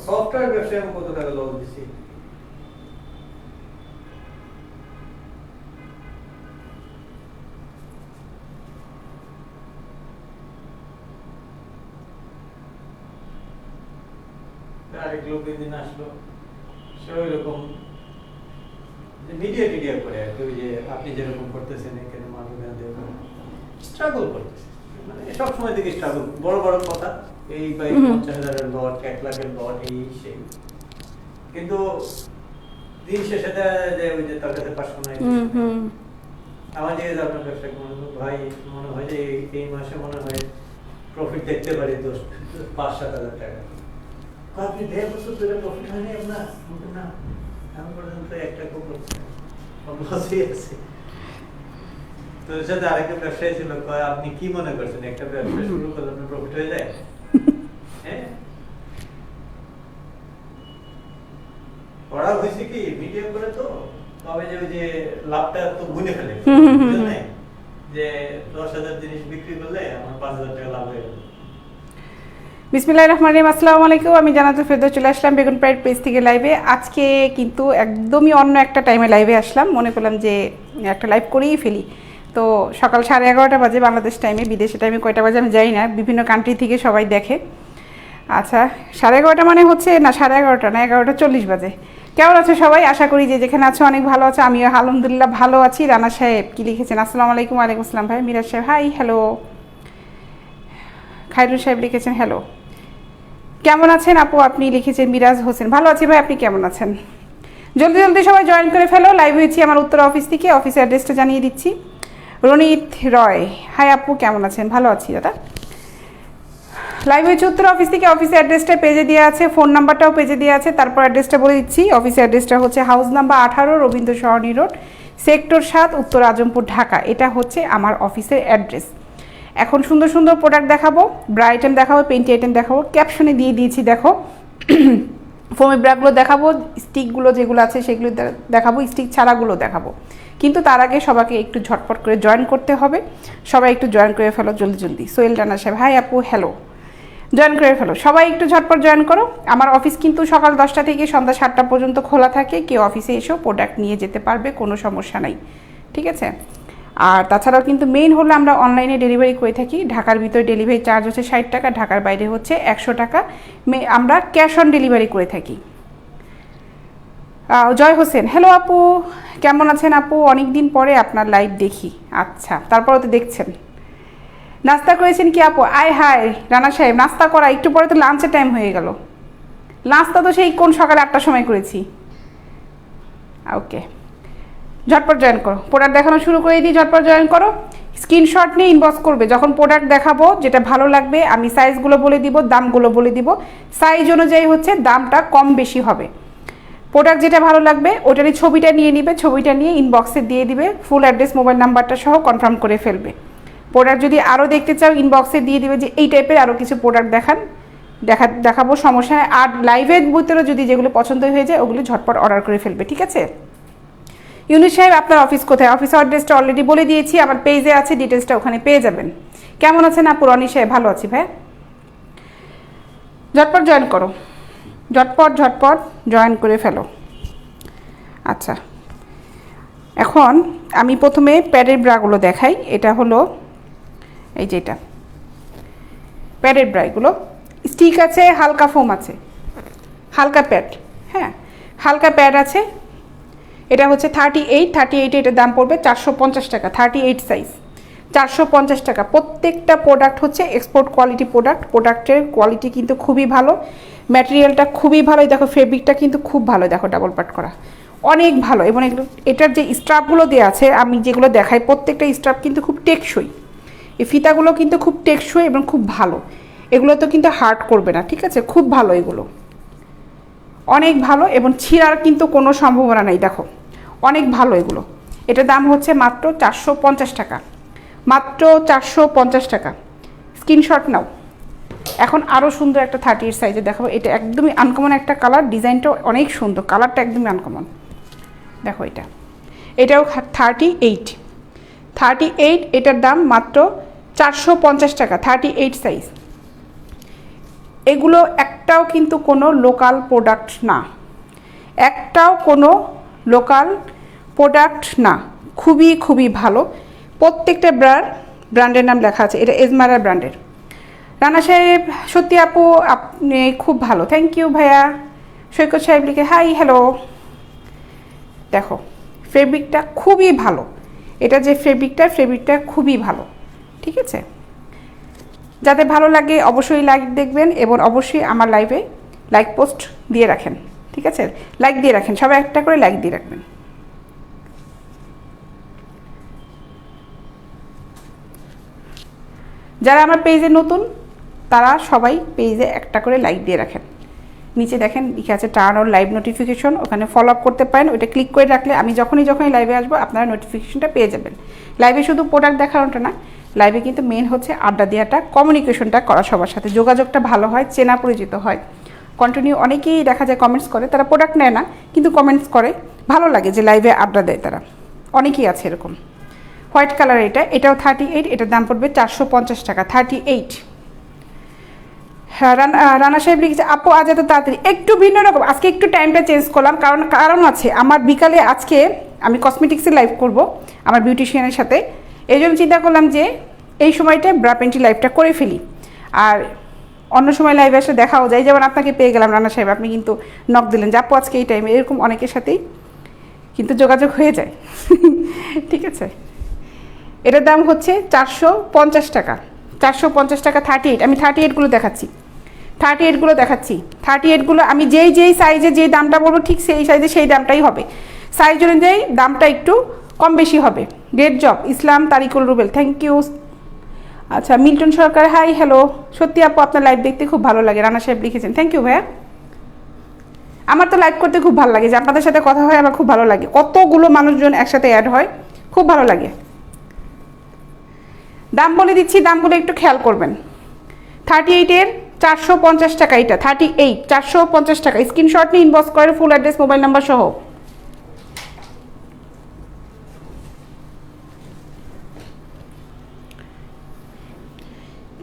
Software ব্যবসায় আমি কত টাকা লস দিছি? আরেক লোক দিন আসলো, সে ওই রকম মিডিয়া টিডিয়া করে আর কি, ওই যে আপনি যেরকম করতেছেন এখানে মানুষ স্ট্রাগল করতেছে, মানে সবসময় থেকে স্ট্রাগল, বড় বড় কথা, এই বাই 50,000-এর লট, 1 লাখের লট, এই সেই, কিন্তু দিন শেষে যে ওই যে তার কাছে 500 নাই, আমার যে আপনার ব্যবসা ভাই মনে হয় যে এই মাসে মনে হয় প্রফিট দেখতে পারি 5-7 হাজার টাকা। আপনি 1.5 বছর ধরে প্রফিট হয়নি আপনার? না, আমি পর্যন্ত একটা খুব লসই আছে। তো এর সাথে আরেকটা ব্যবসায়ী ছিল, আপনি কি মনে করছেন একটা ব্যবসা শুরু করলে আপনার প্রফিট হয়ে যায়? হ্যাঁ, পড়া হয়েছে কি মিডিয়াম করে, তো তবে যে ওই যে লাভটা তো গুনে ফেলে, বুঝলেন যে 10,000 জিনিস বিক্রি করলে আমার 5,000 টাকা লাভ হয়ে গেল। বিসমিল্লাহির রহমানির রহিম, আসসালামু আলাইকুম। আমি জান্নাতুল ফেরদৌস চলে আসলাম বেগুন প্রাইড পেজ থেকে লাইভে। আজকে কিন্তু একদমই অন্য একটা টাইমে লাইভে আসলাম, মনে করলাম যে একটা লাইভ করেই ফেলি। তো সকাল 11:30 বাজে বাংলাদেশ টাইমে, বিদেশি টাইমে কয়টা বাজে আমি জানি না, বিভিন্ন কান্ট্রি থেকে সবাই দেখে। আচ্ছা, 11:30 মানে হচ্ছে না, 11:30 না, 11:40 বাজে। কেমন আছে সবাই? আশা করি যে যেখানে আছো অনেক ভালো আছে। আমিও আলহামদুলিল্লাহ ভালো আছি। রানা সাহেব কি লিখেছেন? আসসালামু আলাইকুম। ওয়ালাইকুম আসসালাম ভাই। মিরাজ সাহেব হাই, হ্যালো। খায়রুল সাহেব লিখেছেন হ্যালো। কেমন আছেন আপু? আপনি লিখেছেন মিরাজ হোসেন, ভালো আছি ভাই, আপনি কেমন আছেন? জলদি জলদি সবাই জয়েন করে ফেলো। লাইভ হয়েছি আমার উত্তরা অফিস থেকে, অফিসের অ্যাড্রেসটা জানিয়ে দিচ্ছি। রনিত রয় হাই আপু, কেমন আছেন? ভালো আছি দাদা। লাইভ হয়েছে উত্তরা অফিস থেকে, অফিসের অ্যাড্রেসটা পেজে দেওয়া আছে, ফোন নাম্বারটাও পেজে দেওয়া আছে। তারপর অ্যাড্রেসটা বলে দিচ্ছি। অফিসের অ্যাড্রেসটা হচ্ছে হাউস নাম্বার 18, রবীন্দ্র সরণি রোড, সেক্টর 7, উত্তর আজমপুর, ঢাকা। এটা হচ্ছে আমার অফিসের অ্যাড্রেস। এখন সুন্দর সুন্দর প্রোডাক্ট দেখাবো, ব্রা আইটেম দেখাবো, পেন্টি আইটেম দেখাবো। ক্যাপশনে দিয়ে দিয়েছি দেখো। ফোমের ব্রাগুলো দেখাবো, স্টিকগুলো যেগুলো আছে সেগুলো দেখাবো, স্টিক ছাড়াগুলো দেখাবো। কিন্তু তার আগে সবাইকে একটু ঝটপট করে জয়েন করতে হবে। সবাই একটু জয়েন করে ফেলো জলদি জলদি। সোহেল রানা সাহেব হাই আপু, হ্যালো। জয়েন করে ফেলো সবাই, একটু ঝটপট জয়েন করো। আমার অফিস কিন্তু সকাল 10টা থেকে সন্ধ্যা 7টা পর্যন্ত খোলা থাকে। কেউ অফিসে এসেও প্রোডাক্ট নিয়ে যেতে পারবে, কোনো সমস্যা নাই, ঠিক আছে? আর তাছাড়াও কিন্তু মেইন হলো আমরা অনলাইনে ডেলিভারি করে থাকি। ঢাকার ভিতরে ডেলিভারি চার্জ হচ্ছে 60 টাকা, ঢাকার বাইরে হচ্ছে 100 টাকা। আমরা ক্যাশ অন ডেলিভারি করে থাকি। জয় হোসেন হ্যালো আপু, কেমন আছেন আপু? অনেক দিন পরে আপনার লাইভ দেখি। আচ্ছা, তারপরে তো দেখছেন। নাস্তা করেছেন কি আপু? আয় হায় রানা সাহেব, নাস্তা করা একটু পরে তো লাঞ্চের টাইম হয়ে গেল। নাস্তা তো সেই কোন সকালে 8টার সময় করেছি। ওকে, ঝটপট জয়েন করো। প্রোডাক্ট দেখানো শুরু করে দিই, ঝটপট জয়েন করো। স্ক্রিনশট নিয়ে ইনবক্স করবে যখন প্রোডাক্ট দেখাবো, যেটা ভালো লাগবে। আমি সাইজগুলো বলে দিব, দামগুলো বলে দিব। সাইজ অনুযায়ী হচ্ছে দামটা কম বেশি হবে। প্রোডাক্ট যেটা ভালো লাগবে ওটারই ছবিটা নিয়ে নিবে, ছবিটা নিয়ে ইনবক্সে দিয়ে দিবে, ফুল অ্যাড্রেস মোবাইল নাম্বারটা সহ কনফার্ম করে ফেলবে। প্রোডাক্ট যদি আরও দেখতে চাও ইনবক্সে দিয়ে দিবে যে এই টাইপের আরও কিছু প্রোডাক্ট দেখাবো, সমস্যা নেই। আর লাইভের ভিতরে যদি যেগুলো পছন্দ হয়ে যায় ওগুলো ঝটপট অর্ডার করে ফেলবে, ঠিক আছে? ইউনুস সাহেব আপনার অফিস কোথায়? অফিস অ্যাড্রেসটা অলরেডি বলে দিয়েছি, আমার পেজে আছে, ডিটেলসটা ওখানে পেয়ে যাবেন। কেমন আছেন আপু? রনি সাহেব ভালো আছি ভাই। ঝটপট জয়েন করো, ঝটপট জয়েন করে ফেলো। আচ্ছা, এখন আমি প্রথমে প্যাডের ব্রাগুলো দেখাই। এটা হলো এই যে এটা প্যাডের ব্রাগুলো, স্টিক আছে, হালকা ফোম আছে, হালকা প্যাড, হ্যাঁ হালকা প্যাড আছে। এটা হচ্ছে 38 এটার দাম পড়বে 450 টাকা। 38 সাইজ 450 টাকা। প্রত্যেকটা প্রোডাক্ট হচ্ছে এক্সপোর্ট কোয়ালিটি প্রোডাক্ট। প্রোডাক্টের কোয়ালিটি কিন্তু খুবই ভালো, ম্যাটেরিয়ালটা খুবই ভালো। দেখো ফেব্রিকটা কিন্তু খুব ভালো, দেখো ডাবল পাট করা, অনেক ভালো। এবং এটার যে স্ট্রাপগুলো দেওয়া আছে আমি যেগুলো দেখাই, প্রত্যেকটা স্ট্রাপ কিন্তু খুব টেকসই। এই ফিতাগুলো কিন্তু খুব টেকসই এবং খুব ভালো। এগুলো তো কিন্তু হার্ড করবে না, ঠিক আছে? খুব ভালো, এগুলো অনেক ভালো এবং ছিঁড়ার কিন্তু কোনো সম্ভাবনা নেই। দেখো অনেক ভালো এগুলো। এটার দাম হচ্ছে মাত্র 450 টাকা, মাত্র 450 টাকা। স্ক্রিনশট নাও। এখন আরও সুন্দর একটা 38 সাইজে দেখাবো। এটা একদমই আনকমন একটা কালার, ডিজাইনটাও অনেক সুন্দর, কালারটা একদমই আনকমন। দেখো এটাও 38, এটার দাম মাত্র 450 টাকা। 38 সাইজ, এগুলো একটাও কিন্তু কোনো লোকাল প্রোডাক্ট না, একটাও কোনো লোকাল প্রোডাক্ট না, খুবই খুবই ভালো। প্রত্যেকটা ব্র্যান্ডের নাম লেখা আছে, এটা এজমারা ব্র্যান্ডের। রানা সাহেব সত্যি আপু আপনি খুব ভালো, থ্যাংক ইউ ভাইয়া। সৈকত সাহেব লিখে হাই হ্যালো। দেখো ফেব্রিকটা খুবই ভালো, এটা যে ফেব্রিকটা খুবই ভালো, ঠিক আছে। যাদের ভালো লাগে অবশ্যই লাইক দেখবেন এবং অবশ্যই আমার লাইভে লাইক পোস্ট দিয়ে রাখেন, ঠিক আছে, লাইক দিয়ে রাখেন, সবাই একটা করে লাইক দিয়ে রাখবেন। যারা আমার পেজে নতুন তারা সবাই পেজে একটা করে লাইক দিয়ে রাখেন। নিচে দেখেন লিখে আছে টার্ন অন লাইভ নোটিফিকেশন, ওখানে ফলো আপ করতে পারেন, ওইটা ক্লিক করে রাখলে আমি যখনই লাইভে আসবো আপনারা নোটিফিকেশনটা পেয়ে যাবেন। লাইভে শুধু প্রোডাক্ট দেখানোটা না, লাইভে কিন্তু মেন হচ্ছে আড্ডা দেওয়াটা, কমিউনিকেশনটা করা, সবার সাথে যোগাযোগটা ভালো হয়, চেনা পরিচিত হয়। কন্টিনিউ অনেকেই দেখা যায় কমেন্টস করে, তারা প্রোডাক্ট নেয় না কিন্তু কমেন্টস করে, ভালো লাগে যে লাইভে আড্ডা দেয় তারা, অনেকেই আছে এরকম। হোয়াইট কালার এটাও 38, এটার দাম পড়বে 450 টাকা, 38। হ্যাঁ রানা সাহেব লিখেছে আপু আজ এত তাড়াতাড়ি, একটু ভিন্ন রকম, আজকে একটু টাইমটা চেঞ্জ করলাম, কারণ আছে আমার বিকালে আজকে আমি কসমেটিক্সের লাইভ করব আমার বিউটিশিয়ানের সাথে, এই জন্য চিন্তা করলাম যে এই সময়টায় ব্রা পেন্টি লাইভটা করে ফেলি, আর অন্য সময় লাইভে এসে দেখাও যায়। যেমন আপনাকে পেয়ে গেলাম রানা সাহেব, আপনি কিন্তু নক দিলেন যে আপু আজকে এই টাইমে, এরকম অনেকের সাথেই কিন্তু যোগাযোগ হয়ে যায় ঠিক আছে। এটার দাম হচ্ছে 450 টাকা, 450 টাকা 38। আমি 38গুলো দেখাচ্ছি, 38গুলো আমি যেই সাইজে যেই দামটা বলবো ঠিক সেই সাইজে সেই দামটাই হবে, সাইজ অনুযায়ী দামটা একটু কম বেশি হবে। Great job Islam Tarikul Rubel, thank you. আচ্ছা মিল্টন সরকার হাই হ্যালো, সত্যি আপু আপনার লাইভ দেখতে খুব ভালো লাগে, রানা সাহেব লিখেছেন, থ্যাংক ইউ ভাইয়া। আমার তো লাইভ করতে খুব ভালো লাগে, যে আপনাদের সাথে কথা হয় আমার খুব ভালো লাগে, কতগুলো মানুষজন একসাথে অ্যাড হয়, খুব ভালো লাগে। দাম বলে দিচ্ছি, দামগুলো একটু খেয়াল করবেন। 38-এর 450 টাকা, এটা 38 450 টাকা, স্ক্রিনশট নিয়ে ইনবক্স করে ফুল অ্যাড্রেস মোবাইল নাম্বার সহ।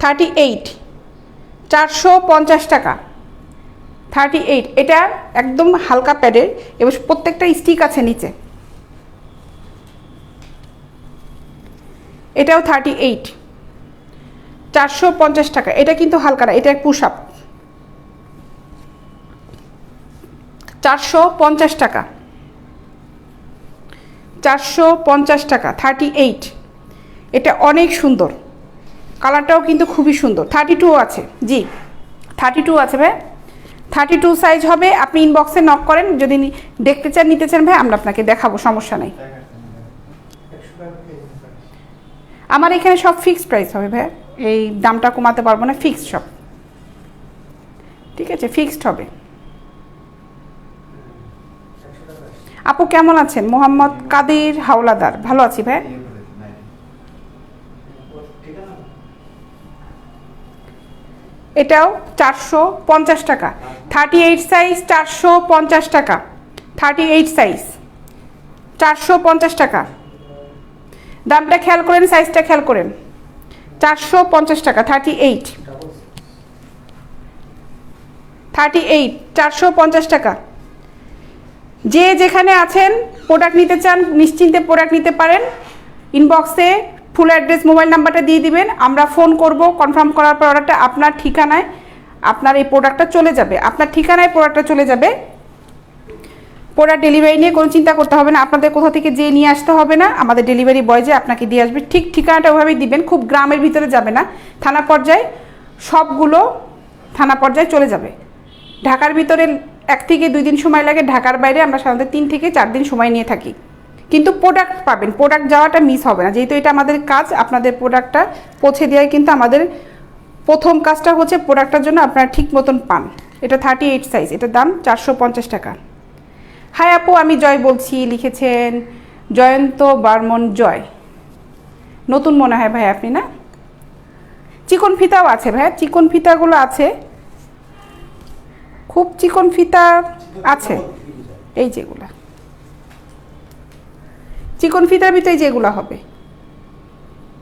$38 450 টাকা, 38। এটা একদম হালকা প্যাডের এবং প্রত্যেকটা স্টিক আছে নিচে। এটাও 38 450 টাকা, এটা কিন্তু হালকা না, এটা পুশ আপ। 450 টাকা, 450 টাকা 38। এটা অনেক সুন্দর, কালারটাও কিন্তু খুবই সুন্দর। 32 আছে, জি 32 আছে ভাই, 32 সাইজ হবে। আপনি ইনবক্সে নক করেন যদি দেখতে চান, নিতে চান ভাই, আমরা আপনাকে দেখাবো, সমস্যা নাই। আমার এখানে সব ফিক্সড প্রাইস হবে ভাই, এই দামটা কমাতে পারবো না, ফিক্সড সব, ঠিক আছে, ফিক্সড হবে। আপু কেমন আছেন? মোহাম্মদ কাদের হাওলাদার, ভালো আছি ভাই। এটাও 450 টাকা, 38 সাইজ 450 টাকা, 38 সাইজ 450 টাকা। দামটা খেয়াল করেন, সাইজটা খেয়াল করেন, 450 টাকা 38 450 টাকা। যে যেখানে আছেন প্রোডাক্ট নিতে চান নিশ্চিন্তে প্রোডাক্ট নিতে পারেন, ইনবক্সে ফুল অ্যাড্রেস মোবাইল নাম্বারটা দিয়ে দিবেন, আমরা ফোন করব, কনফার্ম করার পর অর্ডারটা আপনার ঠিকানায় আপনার এই প্রোডাক্টটা চলে যাবে, আপনার ঠিকানায় প্রোডাক্টটা চলে যাবে। প্রোডাক্ট ডেলিভারি নিয়ে কোনো চিন্তা করতে হবে না, আপনাদের কোথা থেকে যেয়ে নিয়ে আসতে হবে না, আমাদের ডেলিভারি বয় যে আপনাকে দিয়ে আসবে, ঠিক ঠিকানাটা ওভাবেই দিবেন, খুব গ্রামের ভিতরে যাবে না, থানা পর্যায়ে, সবগুলো থানা পর্যায়ে চলে যাবে। ঢাকার ভিতরে 1 থেকে 2 দিন সময় লাগে, ঢাকার বাইরে আমরা সাধারণত 3 থেকে 4 দিন সময় নিয়ে থাকি, কিন্তু প্রোডাক্ট পাবেন, প্রোডাক্ট যাওয়াটা মিস হবে না, যেহেতু এটা আমাদের কাজ, আপনাদের প্রোডাক্টটা পৌঁছে দেওয়াই কিন্তু আমাদের প্রথম কাজটা হচ্ছে, প্রোডাক্টটার জন্য আপনারা ঠিক মতন পান। এটা 38 সাইজ, এটার দাম 450 টাকা। হাই আপু আমি জয় বলছি, লিখেছেন জয়ন্ত বর্মন জয়, নতুন মনে হয় ভাই আপনি না? চিকন ফিতাও আছে ভাই, চিকন ফিতাগুলো আছে, খুব চিকন ফিতা আছে, এই যেগুলা চিকন ফিতার ভিতরে যেগুলো হবে,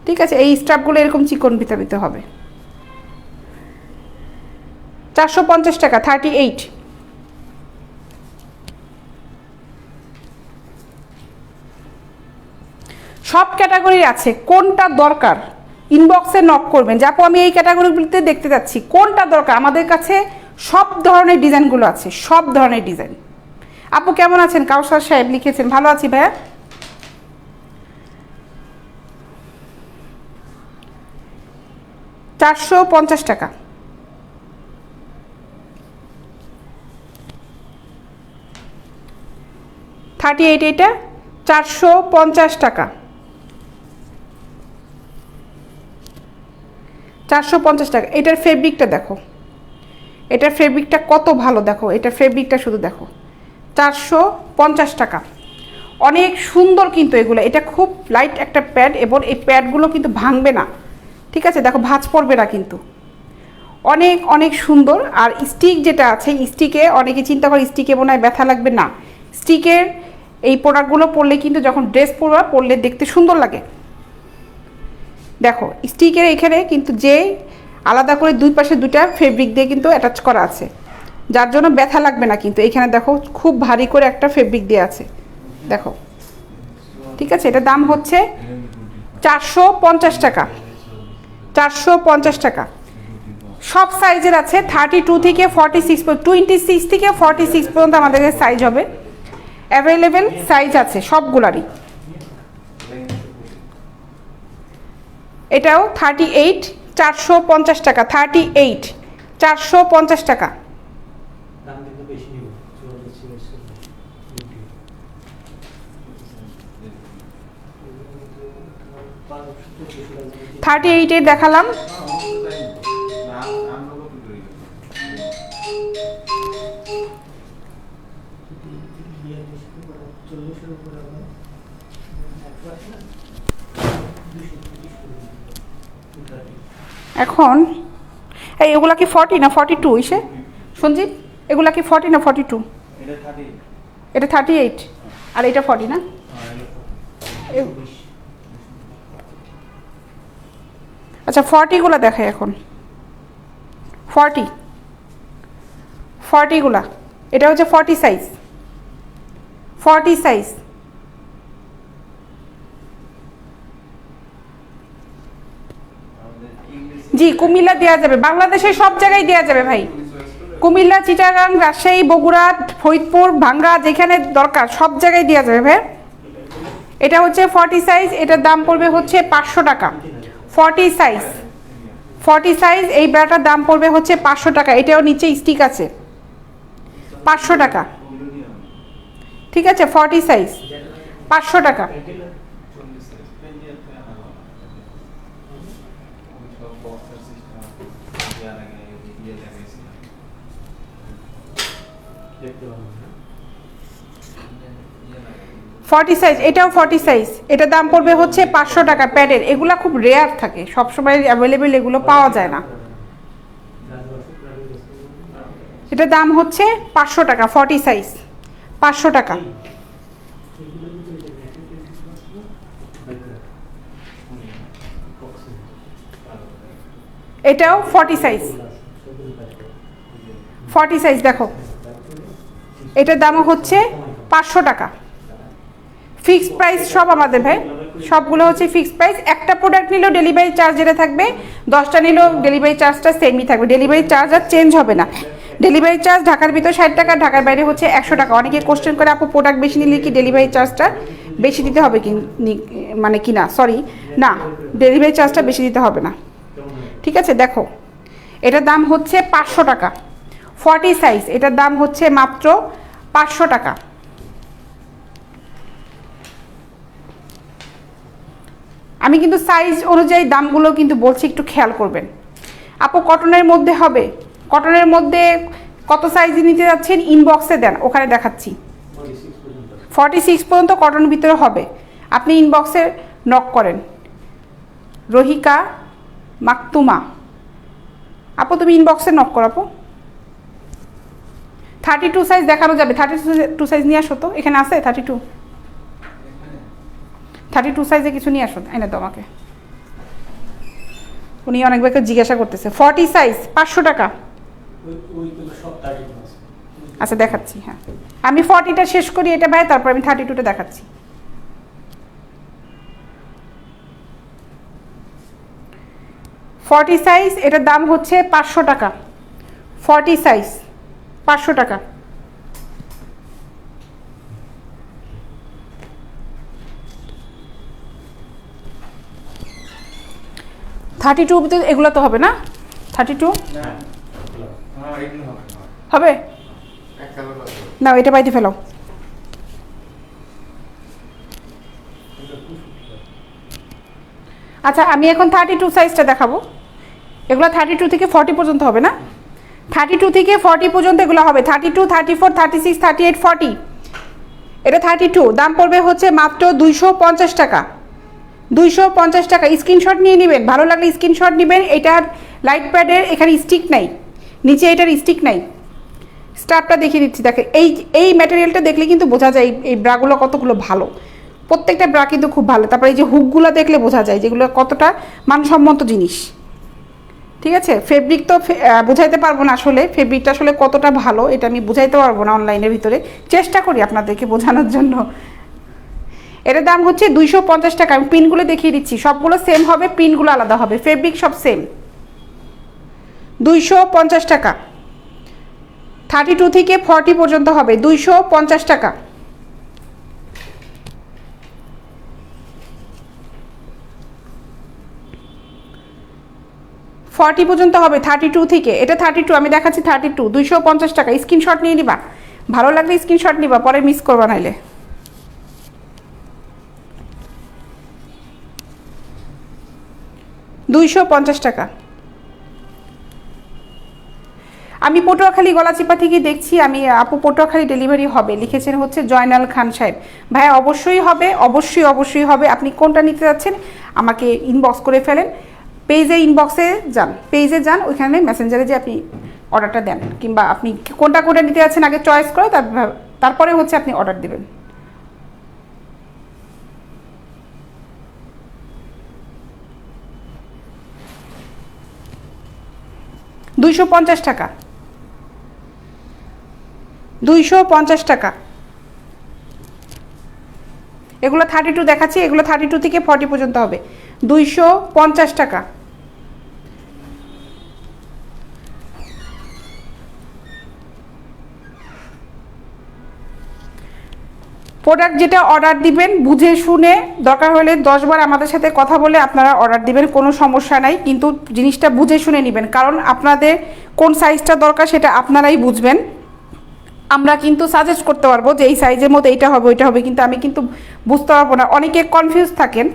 ঠিক আছে, এই স্ট্রাপগুলো এরকম চিকন ফিতার ভিতরে হবে। 450 টাকা 38। সব ক্যাটাগরি আছে, কোনটা দরকার ইনবক্সে নক করবেন যে আপু আমি এই ক্যাটাগরিগুলিতে দেখতে যাচ্ছি, কোনটা দরকার। আমাদের কাছে সব ধরনের ডিজাইনগুলো আছে, সব ধরনের ডিজাইন। আপু কেমন আছেন? কাউসার সাহেব লিখেছেন, ভালো আছি ভাইয়া। 450 টাকা। এটা 450 টাকা। 450 টাকা। এটার ফেব্রিকটা দেখো, এটার ফেব্রিকটা কত ভালো দেখো, এটার ফেব্রিকটা শুধু দেখো। 450 টাকা, অনেক সুন্দর কিন্তু এগুলো। এটা খুব লাইট একটা প্যাড এবং এই প্যাডগুলো কিন্তু ভাঙবে না, ঠিক আছে? দেখো ভাঁজ পড়বে না কিন্তু, অনেক অনেক সুন্দর। আর স্টিক যেটা আছে, স্টিকে অনেকে চিন্তা করে স্টিকে মনে হয় ব্যথা লাগবে, না। স্টিকের এই প্রোডাক্টগুলো পরলে কিন্তু যখন ড্রেস পরলে দেখতে সুন্দর লাগে। দেখো স্টিকের এখানে কিন্তু যে আলাদা করে দুই পাশে দুটা ফেব্রিক দিয়ে কিন্তু অ্যাটাচ করা আছে, যার জন্য ব্যথা লাগবে না কিন্তু। এখানে দেখো খুব ভারী করে একটা ফেব্রিক দিয়ে আছে, দেখো, ঠিক আছে? এটা দাম হচ্ছে 450 টাকা। 450 টাকা। সব সাইজের আছে, 32 থেকে 46, 26 থেকে 46 পর্যন্ত আমাদের সাইজ হবে। অ্যাভেলেবেল সাইজ আছে সবগুলারই। এটাও 38, 450 টাকা। 38, 450 টাকা। দাম কিন্তু বেশি নিব 38 দেখালাম। এখন এই এগুলা কি 40 না 42 ইসে সঞ্জীব? এগুলা কি 40 না 42? এটা 38 আর এটা 40 না? আচ্ছা 40 গুলা দেখাই এখন। 40 গুলা, এটা হচ্ছে 40 সাইজ। 40 সাইজ। জি কুমিল্লা দেওয়া যাবে, বাংলাদেশের সব জায়গায় দেওয়া যাবে ভাই। কুমিল্লা, চিটাগাং, রাজশাহী, বগুড়া, ফরিদপুর, ভাঙ্গা, যেখানে দরকার সব জায়গায় দেওয়া যাবে ভাই। এটা হচ্ছে 40 সাইজ, এটার দাম পড়বে হচ্ছে 500 টাকা। 40 সাইজ, 40 সাইজ এই ব্রাটার দাম পড়বে হচ্ছে 500 টাকা। এটাও নিচে স্টিক আছে, 500 টাকা, ঠিক আছে? 40 সাইজ 500 টাকা। ফর্টি সাইজ, এটাও 40 সাইজ, এটার দাম পড়বে হচ্ছে 500 টাকা। প্যাডের এগুলা খুব রেয়ার থাকে, সবসময় অ্যাভেলেবেল এগুলো পাওয়া যায় না। এটার দাম হচ্ছে 500 টাকা। 40 সাইজ 500 টাকা। এটাও 40 সাইজ। 40 সাইজ দেখো, এটার দামও হচ্ছে 500 টাকা। ফিক্সড প্রাইস সব আমাদের ভাই, সবগুলো হচ্ছে ফিক্সড প্রাইস। একটা প্রোডাক্ট নিলেও ডেলিভারি চার্জ যেটা থাকবে, 10টা নিলেও ডেলিভারি চার্জটা সেমই থাকবে। ডেলিভারি চার্জ আর চেঞ্জ হবে না। ডেলিভারি চার্জ ঢাকার ভিতর 60 টাকা, ঢাকার বাইরে হচ্ছে 100 টাকা। অনেকে কোশ্চেন করে আপু প্রোডাক্ট বেশি নিলে কি ডেলিভারি চার্জটা বেশি দিতে হবে কি, মানে কি না, সরি না, ডেলিভারি চার্জটা বেশি দিতে হবে না, ঠিক আছে? দেখো এটার দাম হচ্ছে 500 টাকা। 40 সাইজ, এটার দাম হচ্ছে মাত্র 500 টাকা। আমি কিন্তু সাইজ অনুযায়ী দামগুলো কিন্তু বলছি, একটু খেয়াল করবেন। আপু কটনের মধ্যে হবে, কটনের মধ্যে কত সাইজে নিতে যাচ্ছেন ইনবক্সে দেন, ওখানে দেখাচ্ছি। 46 পর্যন্ত কটনের ভিতরে হবে, আপনি ইনবক্সে নক করেন। রহিকা মাকতুমা আপু, তুমি ইনবক্সে নক করো আপু। 32 সাইজ দেখানো যাবে, 32 সাইজ নিয়ে আসো তো, এখানে আছে 32 সাইজে কিছু নিয়ে আসুন, এনে তো আমাকে। উনি অনেকবারকে জিজ্ঞাসা করতেছে। 40 সাইজ 500 টাকা। ওইগুলো সব 32 আছে। আচ্ছা দেখাচ্ছি, হ্যাঁ আমি 40টা শেষ করি এটা ভাই, তারপর আমি 32টা দেখাচ্ছি। 40 সাইজ, এটার দাম হচ্ছে 500 টাকা। 40 সাইজ 500 টাকা। থার্টি টু এগুলো তো হবে না? 32 হবে না? এটা বাইতে ফেলো। আচ্ছা আমি এখন 32 সাইজটা দেখাবো। এগুলো 32 থেকে 40 পর্যন্ত হবে না? 32 থেকে 40 পর্যন্ত এগুলো হবে। 32, 34, 36, 38, 40। এটা 32, দাম পড়বে হচ্ছে মাত্র 250 টাকা। 250 টাকা। স্ক্রিনশট নিয়ে নেবেন, ভালো লাগলে স্ক্রিনশট নেবেন। এটার লাইট প্যাডের এখানে স্টিক নাই, নিচে এটার স্টিক নাই। স্টাফটা দেখিয়ে দিচ্ছি, দেখে এই ম্যাটেরিয়ালটা দেখলে কিন্তু বোঝা যায় এই ব্রাগুলো কতগুলো ভালো। প্রত্যেকটা ব্রা কিন্তু খুব ভালো। তারপরে এই যে হুকগুলো দেখলে বোঝা যায় যেগুলো কতটা মানসম্মত জিনিস। ঠিক আছে, ফেব্রিক তো বুঝাইতে পারবো না আসলে, ফেব্রিকটা আসলে কতটা ভালো এটা আমি বুঝাইতে পারবো না অনলাইনের ভিতরে, চেষ্টা করি আপনাদেরকে বোঝানোর জন্য। এটার দাম হচ্ছে 250 টাকা। আমি পিনগুলো দেখিয়ে দিচ্ছি, সবগুলো সেম হবে, পিনগুলো আলাদা হবে, ফেব্রিক সব সেম। 250 টাকা। 32 থেকে 40 পর্যন্ত হবে 250 টাকা। ফর্টি পর্যন্ত হবে 32 থেকে। এটা 32, আমি দেখাচ্ছি 32, 250 টাকা। স্ক্রিনশট নিয়ে নিবা, ভালো লাগলে স্ক্রিনশট নিবা, পরে মিস করবা নাইলে। $250 টাকা। আমি পটুয়াখালী গলাচিপা থেকে দেখছি, আমি আপু পটুয়াখালী ডেলিভারি হবে লিখেছেন হচ্ছে জয়নাল খান সাহেব। ভাই অবশ্যই হবে, অবশ্যই অবশ্যই হবে। আপনি কোনটা নিতে যাচ্ছেন আমাকে ইনবক্স করে ফেলেন, পেজে ইনবক্সে যান, পেজে যান, ওইখানে মেসেঞ্জারে যে আপনি অর্ডারটা দেন, কিংবা আপনি কোনটা কোনটা নিতে যাচ্ছেন আগে চয়েস করে তারপরে হচ্ছে আপনি অর্ডার দেবেন। $250 টাকা। 250 টাকা। এগুলো 32 দেখাচ্ছি, এগুলো 32 থেকে 40 পর্যন্ত হবে। 250 টাকা। প্রোডাক্ট যেটা অর্ডার দিবেন বুঝে শুনে, দরকার হলে 10 বার আমাদের সাথে কথা বলে আপনারা অর্ডার দিবেন, কোনো সমস্যা নাই, কিন্তু জিনিসটা বুঝে শুনে নেবেন, কারণ আপনাদের কোন সাইজটা দরকার সেটা আপনারাই বুঝবেন। আমরা কিন্তু সাজেস্ট করতে পারবো যে এই সাইজের মধ্যে এইটা হবে ওইটা হবে, কিন্তু আমি কিন্তু বুঝতে পারবো না। অনেকে কনফিউজ থাকেন,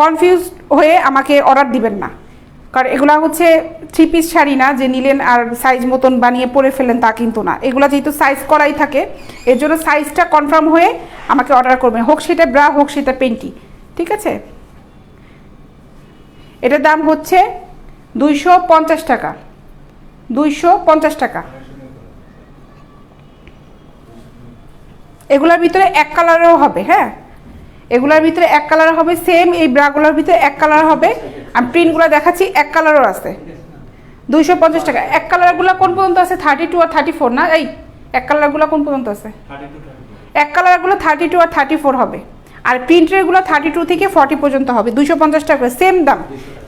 কনফিউজ হয়ে আমাকে অর্ডার দিবেন না, কারণ এগুলা হচ্ছে 3 পিস শাড়ি না যে নিলেন আর সাইজ মতন বানিয়ে পরে ফেলেন, তা কিন্তু না। এগুলা যেহেতু সাইজ করাই থাকে, এর জন্য সাইজটা কনফার্ম হয়ে আমাকে অর্ডার করবেন, হোক সেটা ব্রা হোক সেটা পেন্টি। ঠিক আছে, এটার দাম হচ্ছে 250 টাকা। 250 টাকা। এগুলোর ভিতরে এক কালারেও হবে, হ্যাঁ এগুলোর ভিতরে এক কালার হবে, সেম এই ব্রাগুলোর ভিতরে এক কালার হবে। আমি প্রিন্টগুলো দেখাচ্ছি, এক কালারও আছে। 250 টাকা। এক কালারগুলো কোন পর্যন্ত আছে? 32 আর 34 না? এই এক কালারগুলো কোন পর্যন্ত আছে? এক কালারগুলো 32 আর 34 হবে, আর প্রিন্টেরগুলো 32 থেকে 40 পর্যন্ত হবে। 250 টাকা, সেম দাম,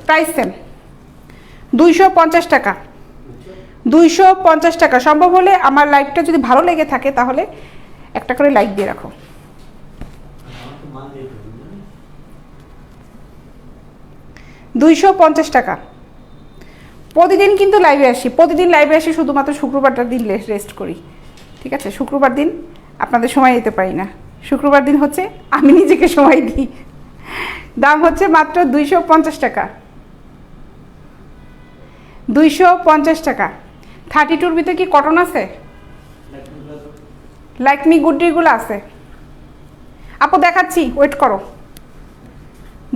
প্রাইস সেম। 250 টাকা। 250 টাকা। সম্ভব হলে আমার লাইভটা যদি ভালো লেগে থাকে তাহলে একটা করে লাইক দিয়ে রাখো। 250 টাকা। প্রতিদিন কিন্তু লাইভে আসি, প্রতিদিন লাইভে আসি, শুধুমাত্র শুক্রবারটা দিন রেস্ট করি। ঠিক আছে, শুক্রবার দিন আপনাদের সময় দিতে পারি না, শুক্রবার দিন হচ্ছে আমি নিজেকে সময় দিই। দাম হচ্ছে মাত্র 250 টাকা। 250 টাকা। 32-র ভিতরে কি কটন আছে? লাইকমি গুড্ডিগুলো আছে আপু, দেখাচ্ছি, ওয়েট করো।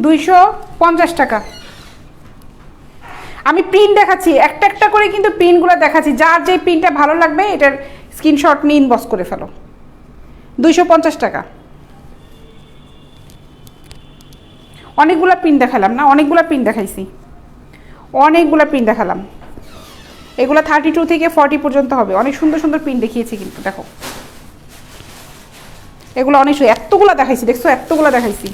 250 টাকা। আমি প্রিন্ট দেখাচ্ছি, একটা একটা করে কিন্তু প্রিন্টগুলো দেখাচ্ছি, যার যে প্রিন্টটা ভালো লাগবে এটার স্ক্রিনশট নিয়ে ইনবক্স করে ফেলো। 250 টাকা। অনেকগুলো প্রিন্ট দেখালাম না? অনেকগুলো প্রিন্ট দেখাইছি, অনেকগুলো প্রিন্ট দেখালাম। এগুলো 32 থেকে 40 পর্যন্ত হবে। অনেক সুন্দর সুন্দর প্রিন্ট দেখিয়েছি কিন্তু দেখো, এগুলো অনেক এতগুলো দেখাইছি, দেখছো এতগুলো দেখাইছি।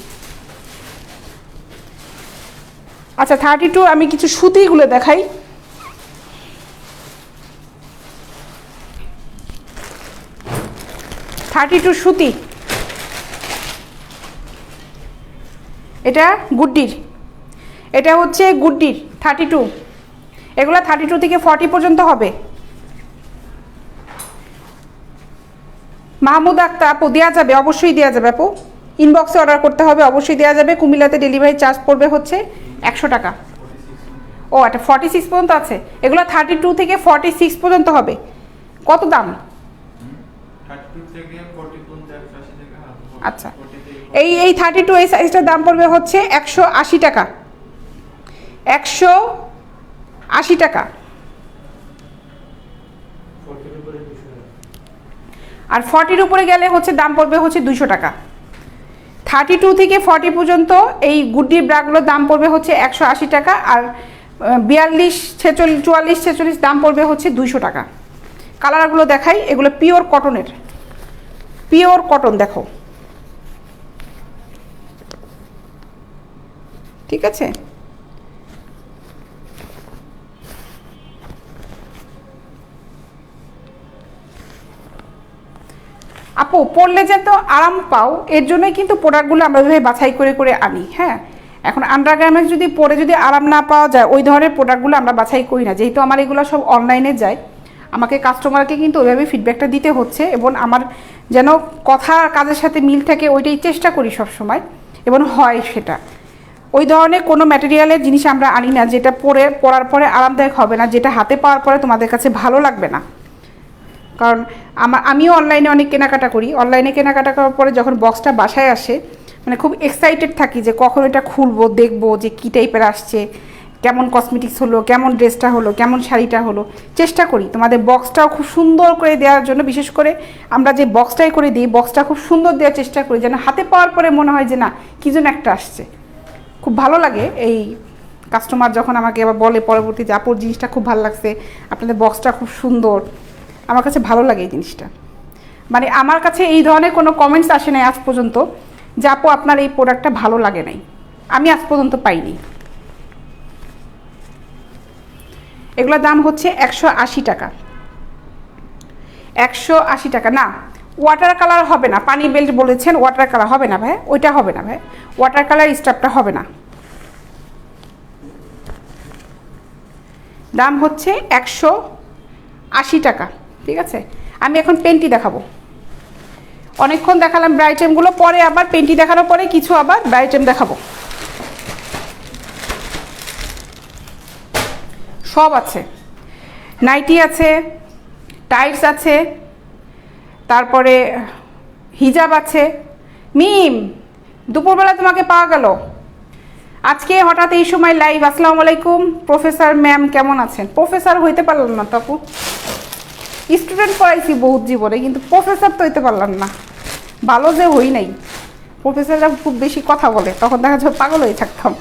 আচ্ছা 32 আমি কিছু সুতিগুলো দেখাই। সুতি, এটা গুড্ডির, এটা হচ্ছে গুড্ডির 32। এগুলো 32 থেকে 40 পর্যন্ত হবে। মাহমুদ আক্তার আপু, দেওয়া যাবে, অবশ্যই দেওয়া যাবে আপু, ইনবক্সে অর্ডার করতে হবে, অবশ্যই দেওয়া যাবে। কুমিল্লাতে ডেলিভারি চার্জ পড়বে হচ্ছে 100 টাকা। ও এটা 46 পর্যন্ত আছে, এগুলো 32 থেকে 46 পর্যন্ত হবে। কত দাম? আচ্ছা এই 32 এই সাইজটার দাম পড়বে হচ্ছে 180 টাকা, 180 টাকা। আর 40-র উপরে গেলে হচ্ছে দাম পড়বে হচ্ছে 200 টাকা। 32 থেকে 40 পর্যন্ত এই গুড্ডি ব্রাগুলোর দাম পড়বে হচ্ছে 180 টাকা। আর 42, 46, 44, 46 দাম পড়বে হচ্ছে 200 টাকা। কালারগুলো দেখাই, এগুলো পিওর কটনের, পিওর কটন দেখো, ঠিক আছে। আপু পরলে যে তো আরাম পাও, এর জন্যই কিন্তু প্রোডাক্টগুলো আমরা ওইভাবে বাছাই করে করে আনি। হ্যাঁ, এখন আন্ডারগার্মেন্টস যদি পরে যদি আরাম না পাওয়া যায়, ওই ধরনের প্রোডাক্টগুলো আমরা বাছাই করি না। যেহেতু আমার এগুলো সব অনলাইনে যায়, আমাকে কাস্টমারকে কিন্তু ওইভাবে ফিডব্যাকটা দিতে হচ্ছে, এবং আমার যেন কথা কাজের সাথে মিল থাকে ওইটাই চেষ্টা করি সব সময়, এবং হয় সেটা। ওই ধরনের কোনো ম্যাটেরিয়ালের জিনিস আমরা আনি না যেটা পরার পরে আরামদায়ক হবে না, যেটা হাতে পাওয়ার পরে তোমাদের কাছে ভালো লাগবে না। কারণ আমিও অনলাইনে অনেক কেনাকাটা করি, অনলাইনে কেনাকাটা করার পরে যখন বক্সটা বাসায় আসে, মানে খুব এক্সাইটেড থাকি যে কখন এটা খুলবো, দেখবো যে কী টাইপের আসছে, কেমন কসমেটিক্স হলো, কেমন ড্রেসটা হলো, কেমন শাড়িটা হলো। চেষ্টা করি তোমাদের বক্সটাও খুব সুন্দর করে দেওয়ার জন্য, বিশেষ করে আমরা যে বক্সটাই করে দিই, বক্সটা খুব সুন্দর দেওয়ার চেষ্টা করি, যেন হাতে পাওয়ার পরে মনে হয় যে না কী যেন একটা আসছে। খুব ভালো লাগে এই কাস্টমার যখন আমাকে আবার বলে পরবর্তীতে, আপুর জিনিসটা খুব ভালো লাগছে, আপনাদের বক্সটা খুব সুন্দর। আমার কাছে ভালো লাগে এই জিনিসটা। মানে আমার কাছে এই ধরনের কোনো কমেন্টস আসে নাই আজ পর্যন্ত যে আপু আপনার এই প্রোডাক্টটা ভালো লাগে নাই, আমি আজ পর্যন্ত পাইনি। এগুলোর দাম হচ্ছে 180 টাকা, 180 টাকা। না ওয়াটার কালার হবে না, পানি বেল্ট বলেছেন, ওয়াটার কালার হবে না ভাই, ওইটা হবে না ভাই, ওয়াটার কালার স্টাফটা হবে না। দাম হচ্ছে 180 টাকা, ঠিক আছে। আমি এখন পেন্টি দেখাবো, অনেকক্ষণ দেখালাম ব্রাইটেমগুলো, পরে আবার পেন্টি দেখানোর পরে কিছু আবার ব্রাইটেম দেখাবো। সব আছে, নাইটি আছে, টাইটস আছে, তারপরে হিজাব আছে। মিম, দুপুরবেলা তোমাকে পাওয়া গেল আজকে হঠাৎ এই সময় লাইভ। আসসালামু আলাইকুম প্রফেসর ম্যাম, কেমন আছেন? প্রফেসর হইতে পারলাম না তো আপু, স্টুডেন্ট পড়াইছি বহুত জীবনে, কিন্তু প্রফেসর তো হইতে পারলাম না। ভালো যে হই নাই, প্রফেসররা খুব বেশি কথা বলে, তখন দেখা যাচ্ছে পাগল হয়ে থাকতাম।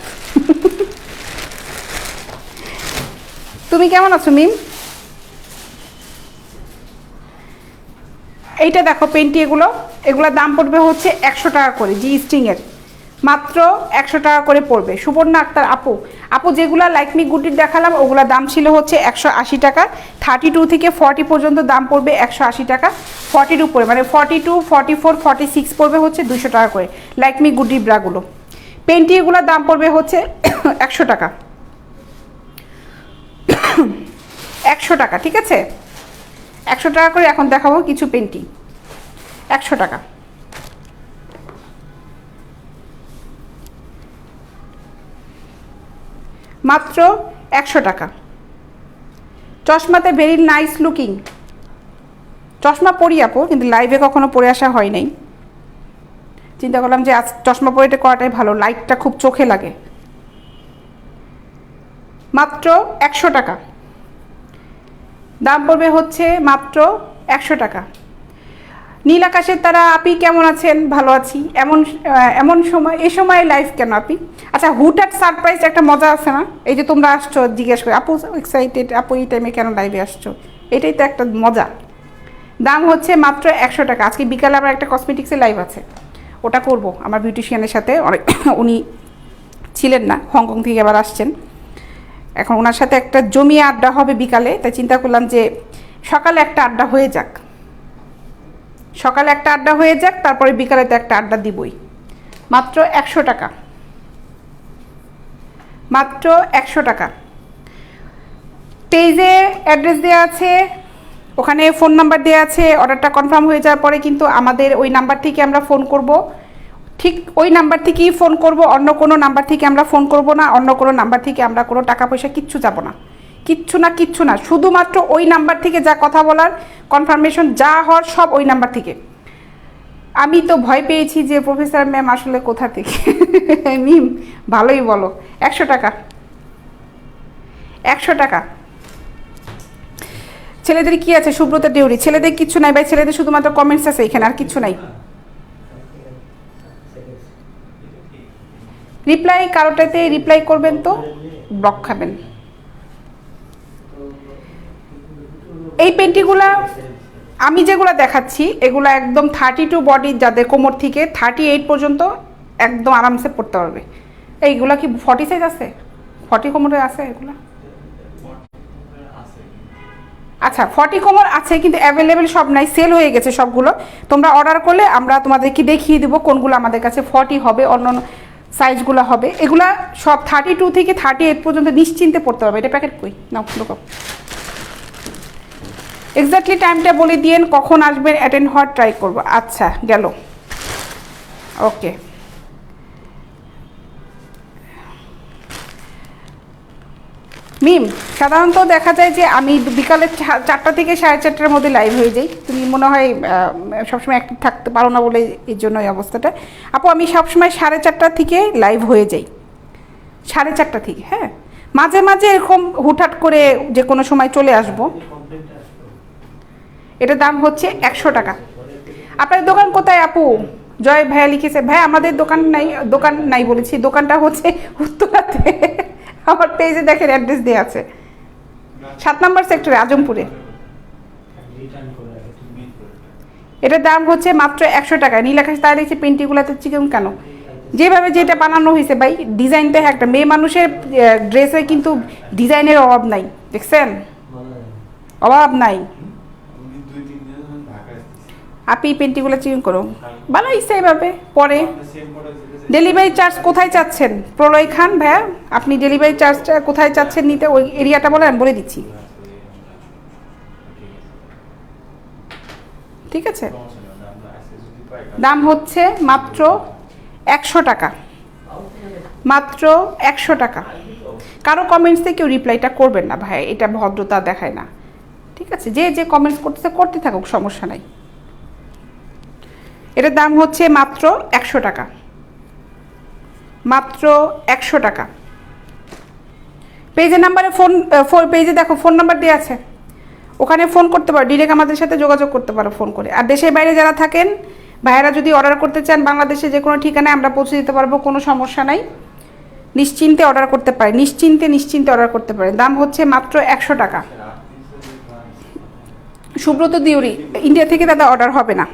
তুমি কেমন আছো মিম? এইটা দেখো পেন্টি, এগুলোর দাম পড়বে হচ্ছে 100 টাকা করে, জি স্ট্রিংয়ের, মাত্র 100 টাকা করে পড়বে। সুবর্ণা আক্তার আপু যেগুলা লাইকমি গুড্ডির দেখালাম ওগুলোর দাম ছিল হচ্ছে 180 টাকা। 32 থেকে 40 পর্যন্ত দাম পড়বে 180 টাকা। 40-র উপরে মানে 42, 44, 46 পড়বে হচ্ছে 200 টাকা করে লাইকমি গুড্ডির ব্রাগুলো। পেন্টি এগুলোর দাম পড়বে হচ্ছে 100 টাকা, 100 টাকা, ঠিক আছে, 100 টাকা করে। এখন দেখাবো কিছু পেন্টি, 100 টাকা। মাত্র 100 টাকা। চশমাতে ভেরি নাইস লুকিং, চশমা পরি আপু, কিন্তু লাইভে কখনো পরে আসা হয় নাই, চিন্তা করলাম যে আজ চশমা পরে এটা করাটাই ভালো, লাইটটা খুব চোখে লাগে। মাত্র 100 টাকা দাম পড়বে হচ্ছে, মাত্র 100 টাকা। নীল আকাশের তারা, আপনি কেমন আছেন? ভালো আছি। এমন সময়, এই সময় লাইভ কেন আপনি? আচ্ছা, হুটহাট সারপ্রাইজ একটা মজা আছে না? এই যে তোমরা আসছো জিজ্ঞেস করে, আপু এক্সাইটেড, আপু এই টাইমে কেন লাইভে আসছো, এটাই তো একটা মজা। দাম হচ্ছে মাত্র 100 টাকা। আজকে বিকালে আমার একটা কসমেটিক্সের লাইভ আছে, ওটা করব আমার বিউটিশিয়ানের সাথে। অনেক উনি ছিলেন না, হংকং থেকে আবার আসছেন। এখন ওনার সাথে একটা জমিয়ে আড্ডা হবে বিকালে, তাই চিন্তা করলাম যে সকালে একটা আড্ডা হয়ে যাক, তারপরে বিকালে তো একটা আড্ডা দিবই। মাত্র 100 টাকা, মাত্র 100 টাকা। পেজে অ্যাড্রেস দেওয়া আছে, ওখানে ফোন নাম্বার দেওয়া আছে। অর্ডারটা কনফার্ম হয়ে যাওয়ার পরে কিন্তু আমাদের ওই নাম্বার থেকে আমরা ফোন করব, ঠিক ওই নাম্বার থেকেই ফোন করব, অন্য কোনো নাম্বার থেকে আমরা ফোন করব না, অন্য কোনো নাম্বার থেকে আমরা কোনো টাকা পয়সা কিচ্ছু যাব না, কিচ্ছু না, শুধুমাত্র ওই নাম্বার থেকে যা কথা বলার, কনফার্মেশন যা হওয়ার সব ওই নাম্বার থেকে। আমি তো ভয় পেয়েছি যে প্রফেসর ম্যাম আসলে কোথা থেকে। মিম ভালোই বলো। 100 টাকা, 100 টাকা। ছেলেদের কি আছে? সুব্রত ডিউরি। ছেলেদের কিচ্ছু নাই ভাই, ছেলেদের শুধুমাত্র কমেন্টস আছে এখানে, আর কিচ্ছু নাই। রিপ্লাই কারোটাতে রিপ্লাই করবেন তো ব্লক খাবেন। এই পেন্টিগুলা আমি যেগুলো দেখাচ্ছি এগুলো একদম 32 বডি, যাদের কোমর থেকে 38 পর্যন্ত একদম আরামসে পড়তে পারবে। এইগুলা কি 40 সাইজ আছে? 40 কোমরে আছে এগুলো? আচ্ছা, 40 কোমর আছে কিন্তু অ্যাভেলেবেল সব নাই, সেল হয়ে গেছে সবগুলো। তোমরা অর্ডার করলে আমরা তোমাদেরকে দেখিয়ে দেবো কোনগুলো আমাদের কাছে 40 হবে, অন্য সাইজগুলো হবে। এগুলা সব 32 থেকে 38 পর্যন্ত নিশ্চিন্তে পড়তে পারবে। এটা প্যাকেট কই নাও, লোক এক্স্যাক্টলি টাইমটা বলে দিয়েন, কখন আসবেন, অ্যাটেন্ড হওয়ার ট্রাই করবো। আচ্ছা গেল, ওকে। মিম সাধারণত দেখা যায় যে আমি বিকালে 4টা থেকে 4:30টার মধ্যে লাইভ হয়ে যাই। তুমি মনে হয় সবসময় অ্যাক্টিভ থাকতে পারো না বলে এর জন্য এই অবস্থাটা। আপু আমি সবসময় 4:30 থেকে লাইভ হয়ে যাই, 4:30 থেকে। হ্যাঁ, মাঝে মাঝে এরকম হুটহাট করে যে কোনো সময় চলে আসবো। এটার দাম হচ্ছে 100 টাকা। আপনাদের দোকান কোথায় আপু? জয় ভাইয়া লিখেছে। ভাই আমাদের দোকান নাই বলেছি, দোকানটা হচ্ছে উত্তরাতে। আমার পেজে দেখেন অ্যাড্রেস দেওয়া আছে, 7 নম্বর সেক্টরে, আজমপুরে। এটার দাম হচ্ছে মাত্র 100 টাকা। নীল আকাশ তাই দেখছি পেন্টিগুলোতে চিকেন কেন, যেভাবে যেটা বানানো হয়েছে ভাই, ডিজাইনটা একটা মেয়ে মানুষের ড্রেসে কিন্তু ডিজাইনের অভাব নাই, দেখছেন? অভাব নাই। আপনি পেন্টিগুলো চিকেন করো, বানাইছে এভাবে। পরে ডেলিভারি চার্জ কোথায় চাচ্ছেন? প্রলয় খান ভাইয়া, আপনি ডেলিভারি চার্জটা কোথায় চাচ্ছেন নিতে? ওই এরিয়াটা বলেন, বলে দিচ্ছি। ঠিক আছে, দাম হচ্ছে মাত্র 100 টাকা, মাত্র 100 টাকা। কারো কমেন্টসে কেউ রিপ্লাইটা করবেন না ভাই, এটা ভদ্রতা দেখায় না। ঠিক আছে, যে কমেন্টস করতেছে করতে থাকুক, সমস্যা নাই। এটার দাম হচ্ছে মাত্র 100 টাকা, মাত্র 100 টাকা। পেজের নাম্বারে পেজে দেখো ফোন নাম্বার দেওয়া আছে, ওখানে ফোন করতে পারো, ডিরেক্ট আমাদের সাথে যোগাযোগ করতে পারো ফোন করে। আর দেশের বাইরে যারা থাকেন ভাইয়েরা যদি অর্ডার করতে চান, বাংলাদেশে যে কোনো ঠিকানায় আমরা পৌঁছে দিতে পারবো, কোনো সমস্যা নাই। নিশ্চিন্তে অর্ডার করতে পারে, নিশ্চিন্তে অর্ডার করতে পারে। দাম হচ্ছে মাত্র 100 টাকা। সুব্রত দিউরি, ইন্ডিয়া থেকে দাদা অর্ডার হবে না,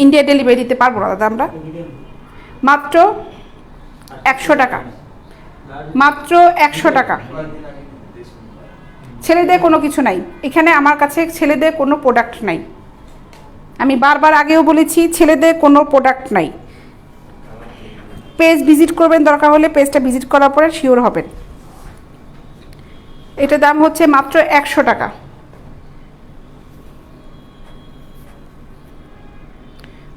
ইন্ডিয়া ডেলিভারি দিতে পারবো না দাদা আমরা। মাত্র 100 টাকা, মাত্র 100 টাকা। ছেলেদের কোনো কিছু নাই এখানে, আমার কাছে ছেলেদের কোনো প্রোডাক্ট নাই। আমি বারবার আগেও বলেছি, ছেলেদের কোনো প্রোডাক্ট নাই। পেজ ভিজিট করবেন, দরকার হলে পেজটা ভিজিট করার পরে শিওর হবেন। এটা দাম হচ্ছে মাত্র 100 টাকা,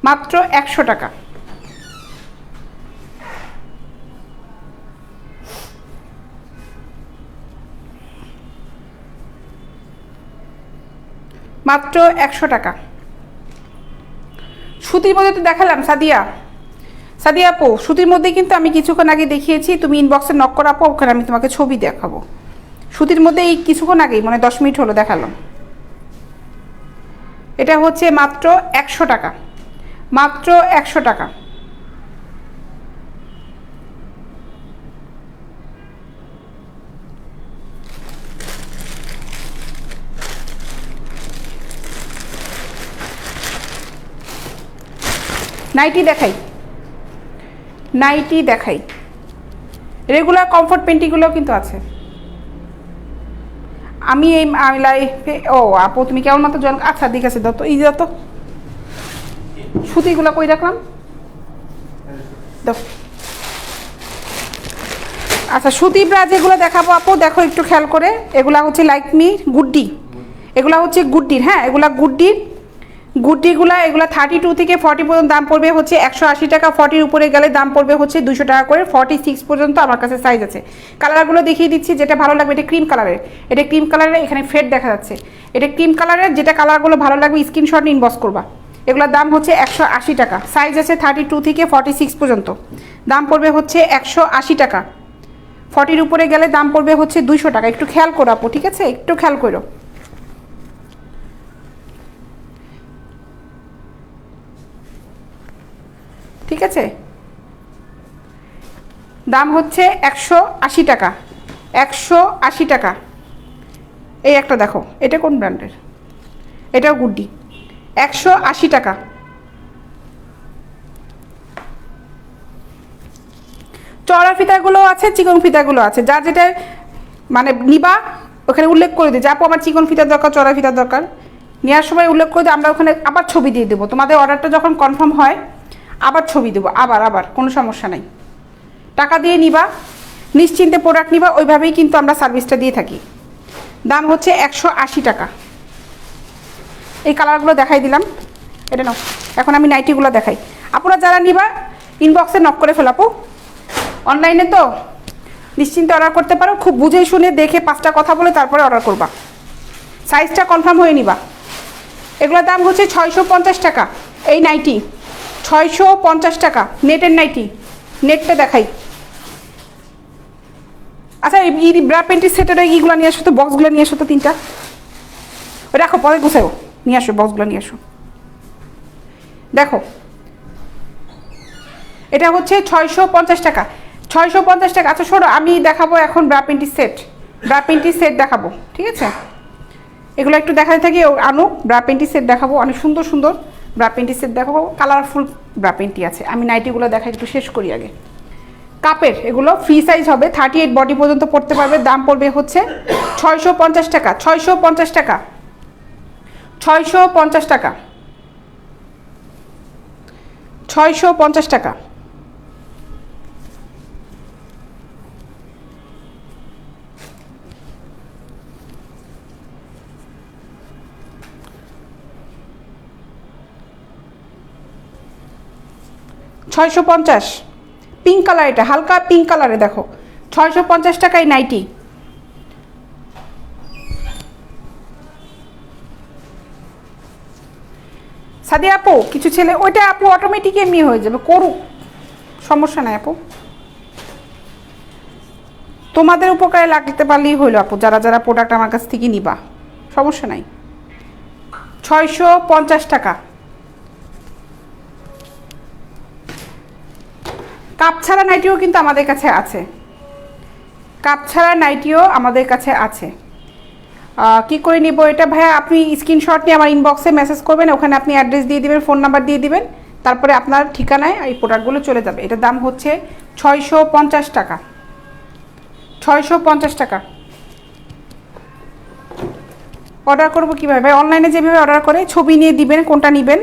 মাত্র 100 টাকা। মাত্র 100 টাকা। সুতির মধ্যে তো দেখালাম সাদিয়া আপু, সুতির মধ্যে কিন্তু আমি কিছুক্ষণ আগে দেখিয়েছি, তুমি ইনবক্সে নক করো আপু, ওখানে আমি তোমাকে ছবি দেখাবো। সুতির মধ্যে এই কিছুক্ষণ আগেই, মানে 10 মিনিট হলো দেখালাম। এটা হচ্ছে মাত্র 100 টাকা, মাত্র 100 টাকা। নাইটি দেখাই, নাইটি দেখাই, রেগুলার কমফোর্ট পেন্টিগুলোও কিন্তু আছে। আমি এই লাইফে, ও আপু তুমি কেবলমাত্র জল, আচ্ছা ঠিক আছে, দাও তো, এই দাও তো, সুতিগুলো কই রাখলাম, দাও। আচ্ছা সুতি ব্রা যেগুলো দেখাবো আপু, দেখো একটু খেয়াল করে, এগুলা হচ্ছে লাইক মি গুড্ডি, এগুলা হচ্ছে গুড্ডির, হ্যাঁ এগুলা গুড্ডির, গুড্ডিগুলা এগুলা 32 থেকে 40 পর্যন্ত দাম পড়বে হচ্ছে 180 টাকা, 40-র উপরে গেলে দাম পড়বে হচ্ছে 200 টাকা করে, 46 পর্যন্ত আমার কাছে সাইজ আছে। কালারগুলো দেখিয়ে দিচ্ছি, যেটা ভালো লাগবে, এটা ক্রিম কালারের, এটা ক্রিম কালারের, এখানে ফেড দেখা যাচ্ছে, এটা ক্রিম কালারের, যেটা কালারগুলো ভালো লাগবে স্ক্রিনশট নিয়ে ইনবক্স করবা। এগুলোর দাম হচ্ছে 180 টাকা, সাইজ আছে 32 থেকে 46 পর্যন্ত, দাম পড়বে হচ্ছে 180 টাকা, 40-র উপরে গেলে দাম পড়বে হচ্ছে 200 টাকা। একটু খেয়াল করো আপু, ঠিক আছে, একটু খেয়াল করো। ঠিক আছে, দাম হচ্ছে 180 টাকা, 180 টাকা। এই একটা দেখো, এটা কোন ব্র্যান্ডের, এটাও গুড্ডি, 180 টাকা। চড়া ফিতাগুলো আছে, চিকন ফিতাগুলো আছে, যা যেটা মানে নিবা ওখানে উল্লেখ করে দিই যে আপু আমার চিকন ফিতার দরকার, চড়া ফিতার দরকার, নেওয়ার সময় উল্লেখ করে দিই, আমরা ওখানে আবার ছবি দিয়ে দেবো, তোমাদের অর্ডারটা যখন কনফার্ম হয় আবার ছবি দেবো, আবার কোনো সমস্যা নাই। টাকা দিয়ে নিবা, নিশ্চিন্তে প্রোডাক্ট নিবা, ওইভাবেই কিন্তু আমরা সার্ভিসটা দিয়ে থাকি। দাম হচ্ছে 180 টাকা। এই কালারগুলো দেখাই দিলাম, এটা নাও। এখন আমি নাইটিগুলো দেখাই, আপনারা যারা নিবা ইনবক্সে নক করে ফেলাপো, অনলাইনে তো নিশ্চিন্তে অর্ডার করতে পারো, খুব বুঝে শুনে দেখে 5টা কথা বলে তারপরে অর্ডার করবা, সাইজটা কনফার্ম হয়ে নিবা। এগুলোর দাম হচ্ছে 650 টাকা, এই নাইটি 650 টাকা, নেটের নাইটি, নেটটা দেখাই। আচ্ছা এই ব্রা প্যান্টির সেটের এইগুলো নিয়ে আসো তো, বক্সগুলো নিয়ে আসো তো, 3টা রাখো, পরে গুছাও, নিয়ে আসো বক্সগুলো নিয়ে আসো। দেখো এটা হচ্ছে 650 টাকা, 650 টাকা। আচ্ছা শোনো, আমি দেখাবো এখন ব্রা প্যান্টির সেট, ব্রা প্যান্টির সেট দেখাবো, ঠিক আছে, এগুলো একটু দেখাতে থাকি। আনো ব্রা প্যান্টির সেট দেখাবো, অনেক সুন্দর সুন্দর ব্রা প্যান্টির সেট দেখাবো, কালারফুল ব্রা প্যান্টি আছে। আমি নাইটিগুলো দেখাই, একটু শেষ করি আগে। কাপের এগুলো ফ্রি সাইজ হবে, 38 বডি পর্যন্ত পড়তে পারবে, দাম পড়বে হচ্ছে 650 টাকা, 650 টাকা, 650 টাকা, 650 টাকা। ছয়শো পঞ্চাশ, পিঙ্ক কালার, এটা হালকা পিঙ্ক কালারে দেখো, 650 টাকায় নাইটি। সাদি আপু কিছু ছেলে, ওইটা আপু অটোমেটিক এমনি হয়ে যাবে, করুক, সমস্যা নাই আপু, তোমাদের উপকারে লাগতে পারলেই হইলো আপু, যারা যারা প্রোডাক্ট আমার কাছ থেকে নিবা, সমস্যা নাই। 650 টাকা। কাপ ছাড়া নাইটিও কিন্তু আমাদের কাছে আছে, কাপ ছাড়া নাইটিও আমাদের কাছে আছে। কি করে নিব এটা ভাইয়া, আপনি স্ক্রিনশট নিয়ে আমার ইনবক্সে মেসেজ করবেন, ওখানে আপনি অ্যাড্রেস দিয়ে দিবেন, ফোন নাম্বার দিয়ে দিবেন, তারপরে আপনার ঠিকানায় এই প্রোডাক্টগুলো চলে যাবে। এটার দাম হচ্ছে 650 টাকা, 650 টাকা। অর্ডার করবো কীভাবে ভাই, অনলাইনে যেভাবে অর্ডার করে ছবি নিয়ে দিবেন, কোনটা নেবেন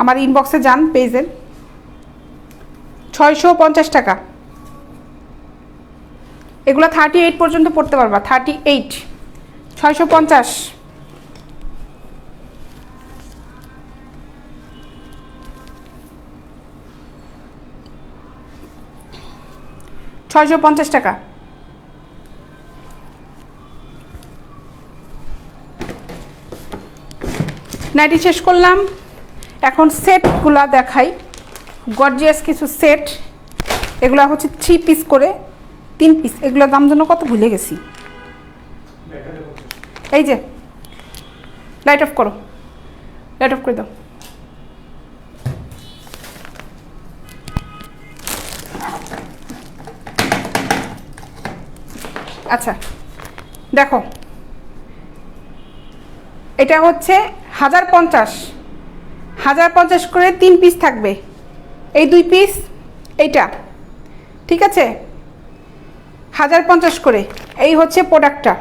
আমার ইনবক্সে যান পেজের। 650 টাকা, এগুলো 38 পর্যন্ত পড়তে পারবা, 38, 650। $650 টাকা। নাইটি শেষ করলাম, এখন সেটগুলা দেখাই, গর্জিয়াস কিছু সেট, এগুলো হচ্ছে 3 পিস করে, 3 পিস, এগুলোর দাম জন্য কত ভুলে গেছি। এই যে লাইট অফ করো, লাইট অফ করে দাও। আচ্ছা দেখো, এটা হচ্ছে 1050 করে 3 পিস থাকবে, এই 2 পিস এইটা, ঠিক আছে? 1050 করে, এই হচ্ছে প্রোডাক্টটা।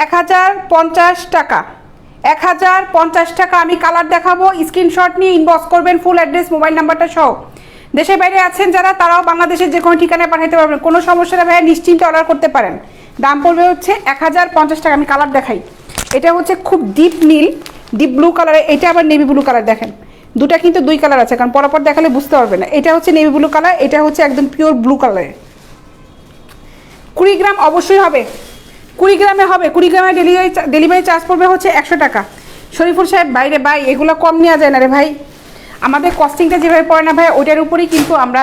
1050 টাকা, 1050 টাকা। আমি কালার দেখাবো, স্ক্রিনশট নিয়ে ইনবক্স করবেন ফুল অ্যাড্রেস মোবাইল নাম্বারটা সহ। দেশের বাইরে আছেন যারা, তারাও বাংলাদেশের যে কোনো ঠিকানায় পাঠাতে পারবেন, কোনো সমস্যা নেই ভাইয়া, নিশ্চিন্তে অর্ডার করতে পারেন। দাম পড়বে হচ্ছে 1050 টাকা। আমি কালার দেখাই, এটা হচ্ছে খুব ডিপ নীল, ডিপ ব্লু কালারে, এটা আবার নেভি ব্লু কালার। দেখেন দুটা কিন্তু 2 কালার আছে, কারণ পরপর দেখালে বুঝতে পারবে না। এটা হচ্ছে নেভি ব্লু কালার, এটা হচ্ছে একদম পিওর ব্লু কালারে। 20 গ্রাম অবশ্যই হবে, 20 গ্রামে হবে। 20 গ্রামে ডেলিভারি চার্জ পড়বে হচ্ছে 100 টাকা। শরীফুল সাহেব বাইরে ভাই, এগুলো কম নেওয়া যায় না রে ভাই, আমাদের কস্টিংটা যেভাবে পড়ে না ভাই, ওইটার উপরেই কিন্তু আমরা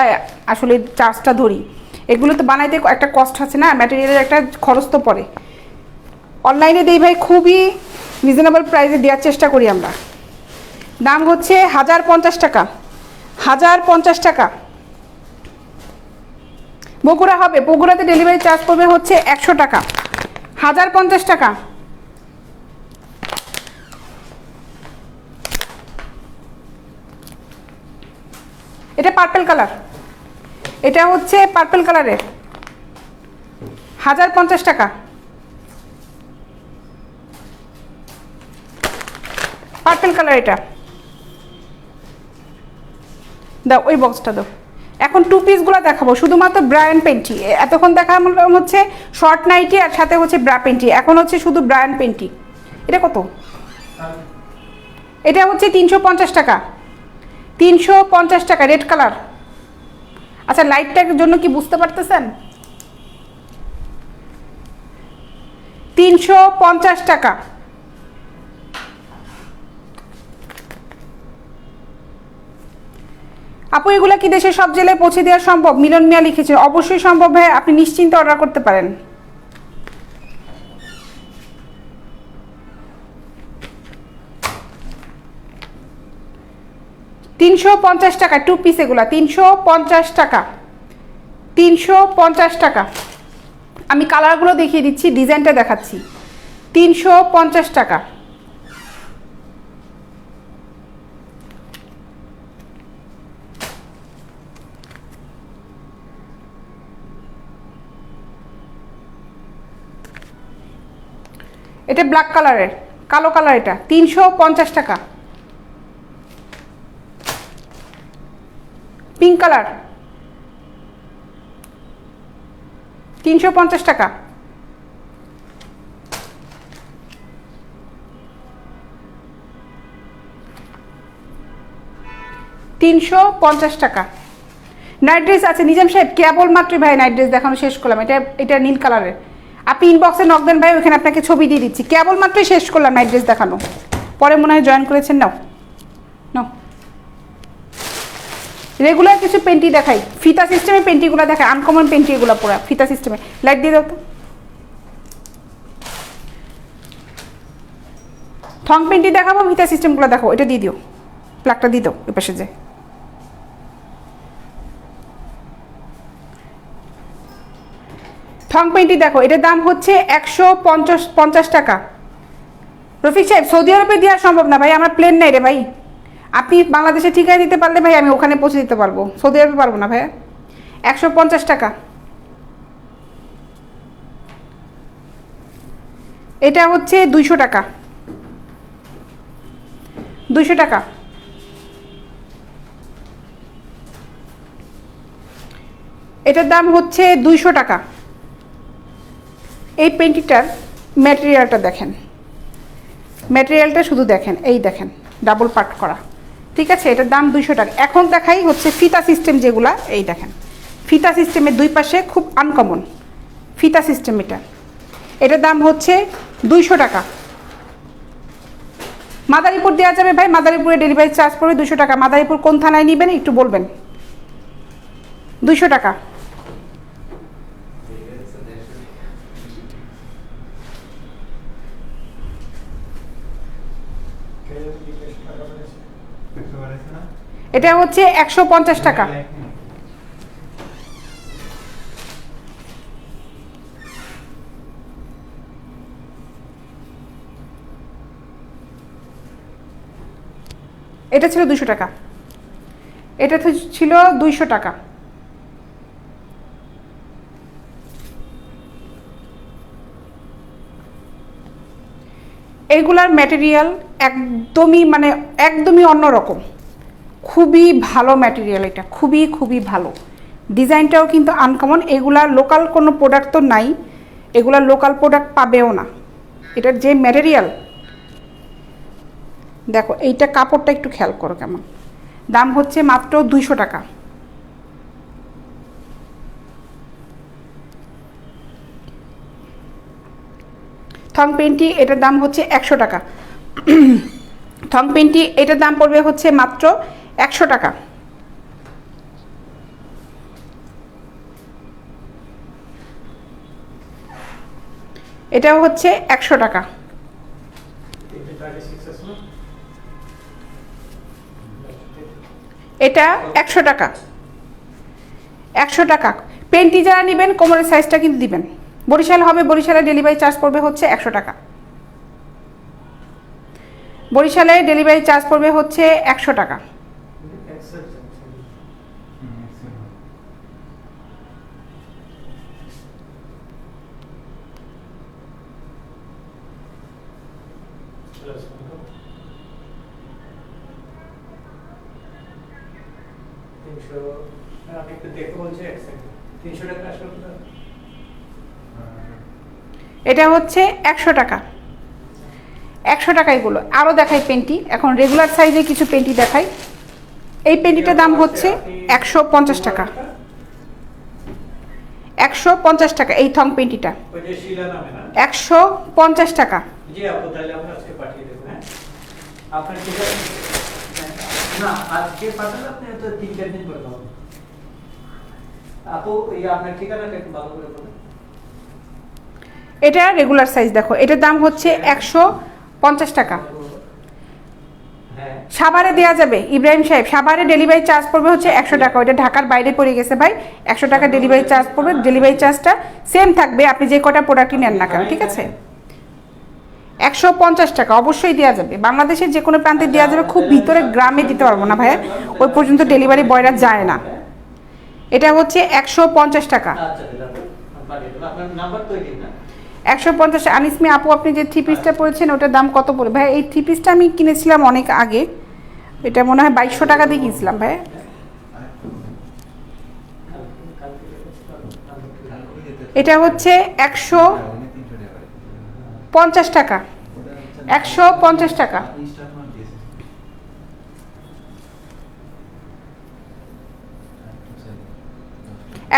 আসলে চার্জটা ধরি। এগুলো তো বানাইতে একটা কস্ট আছে না, ম্যাটেরিয়ালের একটা খরচ তো পড়ে। অনলাইনে দেই ভাই, খুবই রিজনেবল প্রাইসে দেওয়ার চেষ্টা করি আমরা। দাম হচ্ছে 1050 টাকা, 1050 টাকা। বগুড়া হবে, বগুড়াতে ডেলিভারি চার্জ পড়বে হচ্ছে 100 টাকা, 1050 টাকা। এটা পার্পল কালার, এটা হচ্ছে পার্পল কালারের, 1050 টাকা। পার্পল কালার এটা দাও, ওই বক্সটা দাও। এখন 2 পিসগুলো দেখাবো, শুধুমাত্র ব্রা অ্যান্ড পেন্টি। এতক্ষণ দেখালাম হচ্ছে শর্ট নাইটি আর সাথে হচ্ছে ব্রা পেন্টি, এখন হচ্ছে শুধু ব্রা অ্যান্ড পেন্টি। এটা কত? এটা হচ্ছে 350 টাকা, 350 টাকা, রেড কালার। আচ্ছা লাইটটার জন্য কি বুঝতে পারতেছেন? 350 টাকা। আপু এগুলা কি দেশের সব জেলায় পৌঁছে দেওয়া সম্ভব? মিলন মিয়া লিখেছে, অবশ্যই সম্ভব ভাই, আপনি নিশ্চিন্তে অর্ডার করতে পারেন। $350 টাকা 2 পিস, এগুলা 350 টাকা, 350 টাকা। আমি কালারগুলো দেখিয়ে দিচ্ছি, ডিজাইনটা দেখাচ্ছি। 350 টাকা। এটা ব্ল্যাক কালারের, কালো কালার, এটা 350 টাকা। পিঙ্ক কালার 350 টাকা। $350 টাকা। নাইট ড্রেস আছে নিজাম সাহেব, কেবলমাত্র ভাই নাইট ড্রেস দেখানো শেষ করলাম। এটা নীল কালারের, আপনি ইনবক্সে নক দেন ভাই, ওখানে আপনাকে ছবি দিয়ে দিচ্ছি। কেবলমাত্রই শেষ করলাম নাইট ড্রেস দেখানো, পরে মনে হয় জয়েন করেছেন। নাও নাও, রেগুলার কিছু পেন্টি দেখাই, ফিতা সিস্টেমে পেন্টিগুলো দেখাই, আনকমন পেন্টি এগুলো পুরো ফিতা সিস্টেমে। লাইট দিয়ে দাও তো। থং পেন্টি দেখাবো, ফিতা সিস্টেমগুলো দেখো, এটা দিয়ে দিও, প্লাগটা দিয়ে দাও এ পাশে যে। থং পেন্টি দেখো, এটার দাম হচ্ছে 150 টাকা। রফিক সাহেব সৌদি আরবে দেওয়া সম্ভব না ভাই, আমার প্লেন নেই রে ভাই। আপনি বাংলাদেশে ঠিকানা দিতে পারলে ভাই আমি ওখানে পৌঁছে দিতে পারবো, সৌদি আরবে পারবো না ভাইয়া। 150 টাকা। এটা হচ্ছে 200 টাকা, 200 টাকা। এটার দাম হচ্ছে 200 টাকা। এই পেন্টিটার ম্যাটেরিয়ালটা দেখেন, ম্যাটেরিয়ালটা শুধু দেখেন, এই দেখেন ডাবল পার্ট করা, ঠিক আছে? এটার দাম 200 টাকা। এখন দেখাই হচ্ছে ফিতা সিস্টেম যেগুলা, এই দেখেন ফিতা সিস্টেমের দুই পাশে খুব আনকমন ফিতা সিস্টেম। এটার দাম হচ্ছে 200 টাকা। মাদারীপুর দেওয়া যাবে ভাই, মাদারীপুরে ডেলিভারি চার্জ পড়বে 200 টাকা। মাদারীপুর কোন থানায় নেবেন একটু বলবেন। 200 টাকা। এটা হচ্ছে 150 টাকা। এটা ছিল 200 টাকা, এটা ছিল 200 টাকা। এইগুলার ম্যাটেরিয়াল একদমই অন্যরকম, খুবই ভালো ম্যাটেরিয়াল, এটা খুবই খুবই ভালো। ডিজাইনটাও কিন্তু আনকমন, এগুলার লোকাল কোনো প্রোডাক্ট তো নাই, এগুলার লোকাল প্রোডাক্ট পাবেও না। এটার যে ম্যাটেরিয়াল দেখো, এইটা কাপড়টা একটু খেয়াল করো কেমন। দাম হচ্ছে মাত্র 200 টাকা। থং পেন্টি এটার দাম হচ্ছে 100 টাকা। থং পেন্টি এটার দাম পড়বে হচ্ছে মাত্র 100 টাকা। এটাও হচ্ছে 100 টাকা। এটা 100 টাকা। 100 টাকা। পেন্টি যারা নেবেন কোমরের সাইজটা কিন্তু দিবেন। বরিশাল হবে, বরিশালে ডেলিভারি চার্জ পড়বে হচ্ছে 100 টাকা। বরিশালে ডেলিভারি চার্জ পড়বে হচ্ছে 100 টাকা। এটা হচ্ছে 100 টাকা। 100 টাকা এগুলো। আরও দেখাই পেন্টি, এখন রেগুলার সাইজে কিছু পেন্টি দেখাই। এই পেন্টিটার দাম হচ্ছে 150 টাকা। 150 টাকা এই থং পেন্টিটা, 150 টাকা। এটা রেগুলার সাইজ দেখো, এটার দাম হচ্ছে 150 টাকা। সাভারে দেওয়া যাবে ইব্রাহিম সাহেব, সাভারে ডেলিভারি চার্জ পড়বে হচ্ছে 100 টাকা। ওইটা ঢাকার বাইরে পড়ে গেছে ভাই, 100 টাকা ডেলিভারি চার্জ পড়বে। ডেলিভারি চার্জটা সেম থাকবে আপনি যে কটা প্রোডাক্টই নেন না কেন, ঠিক আছে? 150 টাকা অবশ্যই দেওয়া যাবে, বাংলাদেশের যে কোনো প্রান্তে দেওয়া যাবে। খুব ভিতরে গ্রামে দিতে পারবো না ভাইয়া, ওই পর্যন্ত ডেলিভারি বয়রা যায় না। এটা হচ্ছে 150 টাকা। 150। আনিসমি আপু, আপনি যে থ্রি পিসটা পরেছেন ওটার দাম কত পড়ে ভাই? এই থ্রি পিসটা আমি কিনেছিলাম অনেক আগে, এটা মনে হয় 2200 টাকা দিয়ে কিনেছিলাম ভাই। এটা হচ্ছে 150 টাকা। 150 টাকা।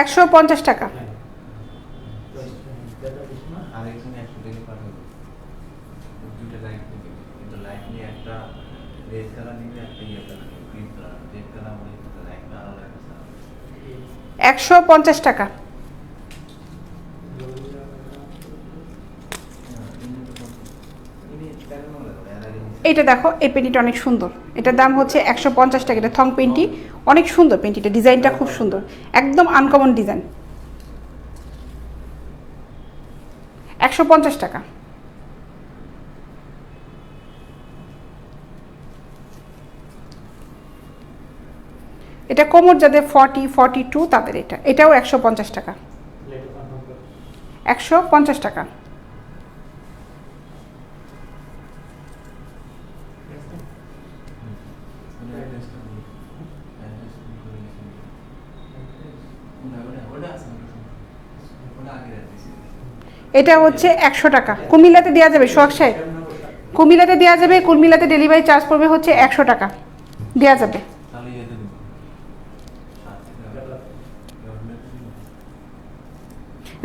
150 টাকা। একশো 50 টাকা। এটা দেখো, এই পেন্টিটা অনেক সুন্দর, এটার দাম হচ্ছে 150 টাকা। এটা থং পেন্টি, অনেক সুন্দর পেন্টিটা, ডিজাইনটা খুব সুন্দর, একদম আনকমন ডিজাইন। 150 টাকা। এটা কোমর যাদের 40, 42 তাদের এটাও 150 টাকা। 150 টাকা। এটা হচ্ছে 100 টাকা। কুমিল্লাতে দেওয়া যাবে সোহাগ সাহেব, কুমিল্লাতে দেওয়া যাবে। কুমিল্লাতে ডেলিভারি চার্জ পড়বে হচ্ছে 100 টাকা, দেওয়া যাবে।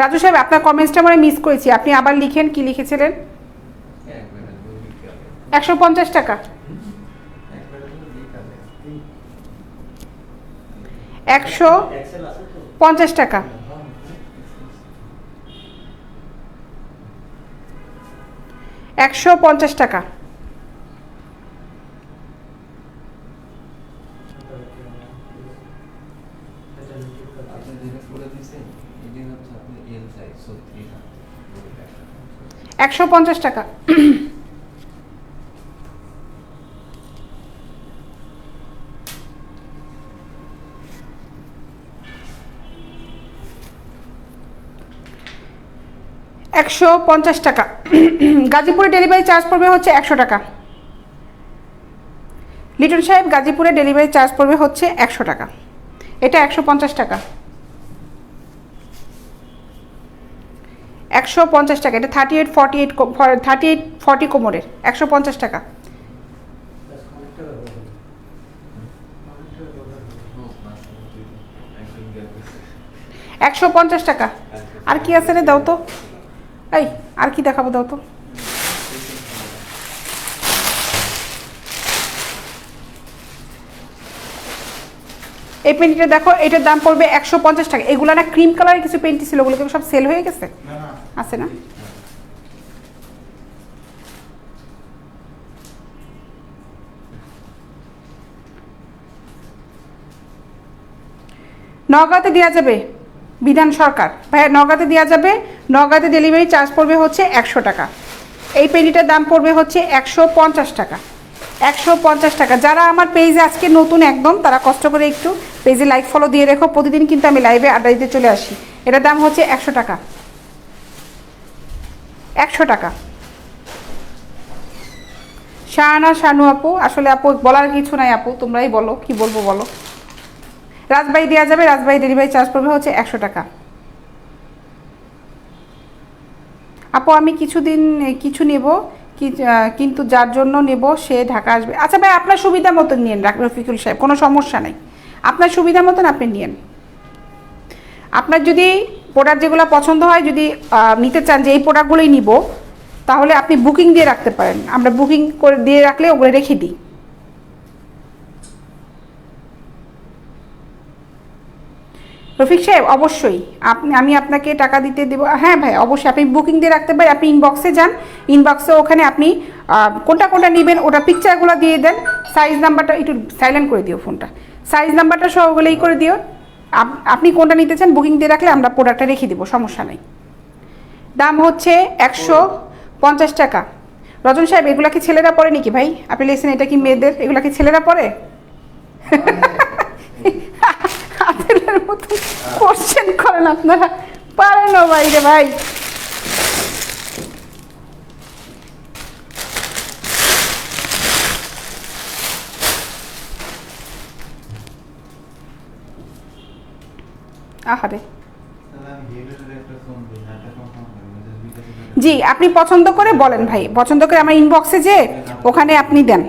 রাজু সাহেব, আপনার কমেন্টসটা মানে মিস করেছি, আপনি আবার লিখেন, কি লিখেছিলেন? 150 টাকা। 150 টাকা। একশো 50 টাকা। 150 টাকা। $150 টাকা। গাজীপুরে ডেলিভারি চার্জ পড়বে হচ্ছে 100 টাকা। লিটন সাহেব, গাজীপুরে ডেলিভারি চার্জ পড়বে হচ্ছে 100 টাকা। এটা 150 টাকা। 150 টাকা। এটা 38-40 কোমরের 150 টাকা। 150 টাকা। আর কি আছে রে, দাও তো। এই আর কি দেখাবো, দাও তো। এই পেন্টিটা দেখো, এটার দাম পড়বে 150 টাকা। এগুলো না ক্রিম কালারের কিছু পেন্টি ছিল, ওগুলো সব সেল হয়ে গেছে, আছে না? নওগাঁতে দেওয়া যাবে, বিধান সরকার ভাইয়া, নওগাঁতে দেওয়া যাবে। নওগাঁতে ডেলিভারি চার্জ পড়বে হচ্ছে 100 টাকা। এই পেন্টিটার দাম পড়বে হচ্ছে 150 টাকা। 150 টাকা। যারা আমার পেজে আজকে নতুন একদম, তারা কষ্ট করে একটু পেজে লাইক ফলো দিয়ে রেখো। প্রতিদিন কিন্তু আমি লাইভে আড্ডা দিতে চলে আসি। এটার দাম হচ্ছে 100 টাকা। 100 টাকা। শাহানা শানু আপু, আসলে আপু বলার কিছু নাই আপু, তোমরাই বলো কি বলবো বলো। রাজবাড়ি দেওয়া যাবে, রাজবাড়ি ডেলিভারি চার্জ পড়বে হচ্ছে 100 টাকা। আপু আমি কিছু নেব, কিন্তু যার জন্য নেব সে ঢাকা আসবে। আচ্ছা ভাই, আপনার সুবিধা মতন নিয়েন রফিকুল সাহেব, কোনো সমস্যা নেই। আপনার সুবিধা মতন আপনি নিয়েন। আপনার যদি প্রোডাক্ট যেগুলো পছন্দ হয়, যদি নিতে চান যে এই প্রোডাক্টগুলোই নিব, তাহলে আপনি বুকিং দিয়ে রাখতে পারেন। আমরা বুকিং করে দিয়ে রাখলে ওগুলো রেখে দিই। রফিক সাহেব অবশ্যই আমি আপনাকে টাকা দিতে দেবো। হ্যাঁ ভাই অবশ্যই, আপনি বুকিং দিয়ে রাখতে পারেন। আপনি ইনবক্সে যান, ইনবক্সে ওখানে আপনি কোনটা নেবেন ওটা পিকচারগুলো দিয়ে দেন। সাইজ নাম্বারটা একটু সাইলেন্ট করে দিও ফোনটা, সাইজ নাম্বারটা সহ ওগুলোই করে দিও। আপনি কোনটা নিতে চান বুকিং দিয়ে রাখলে আমরা প্রোডাক্টটা রেখে দেবো, সমস্যা নেই। দাম হচ্ছে 150 টাকা। রজন সাহেব, এগুলা কি ছেলেরা পরে নাকি ভাই? আপনি লিখছেন এটা কি মেয়েদের, এগুলা কি ছেলেরা পরে? আপেলের মতো কোশ্চেন করেন আপনারা, পারেন ও ভাই রে ভাই। আহারে, জি আপনি পছন্দ করে বলেন ভাই, পছন্দ করে আমার ইনবক্সে যে ওখানে আপনি দেন।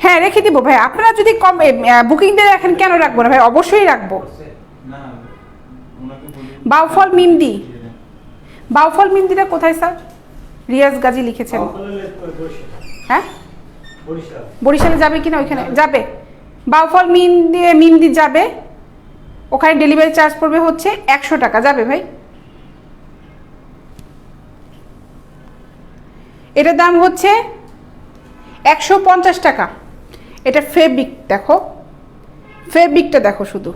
হ্যাঁ রেখে দিব ভাই। আপনারা যদি কম বুকিং দিয়ে রাখেন, কেন রাখবো না ভাই, অবশ্যই রাখবো। বাউফল মিমদি, বাউফল মিমদিটা কোথায় স্যার? রিয়াজ গাজী লিখেছেন। হ্যাঁ বরিশালে যাবে কিনা? ওইখানে যাবে। বাউফল মিমদি যাবে, ওখানে ডেলিভারি চার্জ পড়বে হচ্ছে 100 টাকা। যাবে ভাই। এটার দাম হচ্ছে 150 টাকা। এটা ফেব্রিক দেখো, ফেব্রিকটা দেখো শুধু,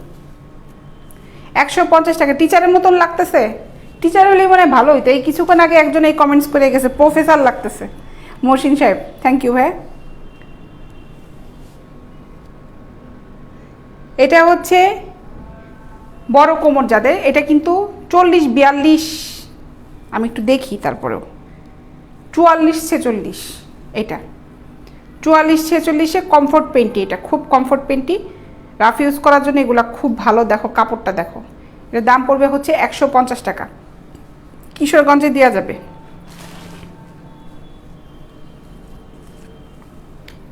150 টাকা। টিচারের মতন লাগতেছে? টিচার হলেই মনে হয় ভালো হইতো। এই কিছুক্ষণ আগে একজন এই কমেন্টস করে গেছে প্রফেসর লাগতেছে। মহসিন সাহেব থ্যাংক ইউ ভাই। এটা হচ্ছে বড় কোমর যাদের, এটা কিন্তু 40-42, আমি একটু দেখি তারপরেও, 44-46, এটা 44-46-এ কমফোর্ট পেন্টি। এটা খুব কমফোর্ট পেন্টি, রাফ ইউজ করার জন্য এগুলো খুব ভালো। দেখো কাপড়টা দেখো। এটার দাম পড়বে হচ্ছে 150 টাকা। কিশোরগঞ্জে দেওয়া যাবে।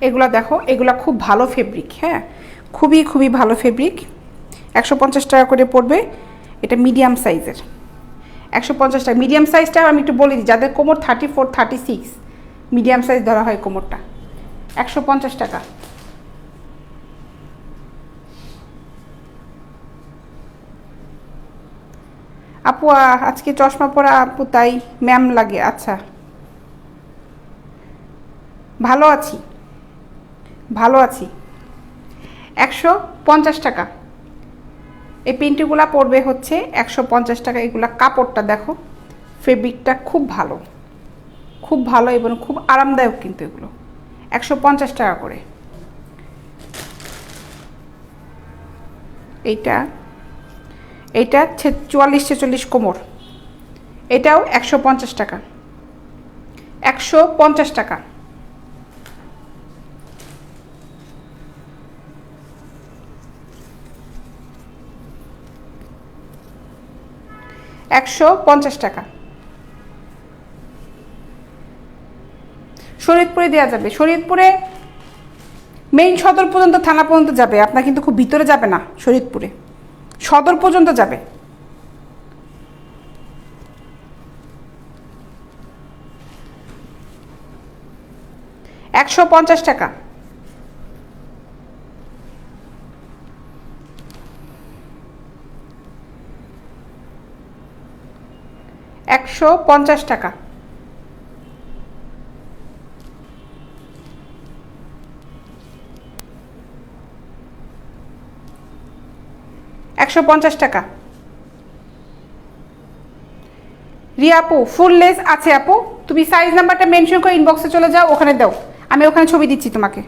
এগুলা দেখো, এগুলা খুব ভালো ফেব্রিক, হ্যাঁ খুবই ভালো ফেব্রিক। 150 টাকা করে পড়বে। এটা মিডিয়াম সাইজের, 150 টাকা। মিডিয়াম সাইজটা আমি একটু বলে দিই, যাদের কোমর 34-36 মিডিয়াম সাইজ ধরা হয় কোমরটা, 150 টাকা। আপু আজকে চশমা পরা আপু, তাই ম্যাম লাগে। আচ্ছা ভালো আছি, ভালো আছি। 150 টাকা। এই পেন্টিগুলো পড়বে হচ্ছে 150 টাকা। এগুলা কাপড়টা দেখো, ফেব্রিকটা খুব ভালো, খুব ভালো এবং খুব আরামদায়ক, কিন্তু এগুলো 150 টাকা করে। এইটা 44-46 কোমর, এটাও 150 টাকা, 150 টাকা। টাকা। শরীয়তপুরে দেওয়া যাবে, শরীয়তপুরে মেইন সদর পর্যন্ত, থানা পর্যন্ত যাবে, আপনার কিন্তু খুব ভিতরে যাবে না, শরীয়তপুরে সদর পর্যন্ত যাবে। $150 টাকা। 150 টাকা। টাকা। রিয়া আপু, ফুল লেস আছে আপু, তুমি সাইজ নাম্বারটা মেনশন করে ইনবক্সে চলে যাও, ওখানে দাও, আমি ওখানে ছবি দিচ্ছি তোমাকে।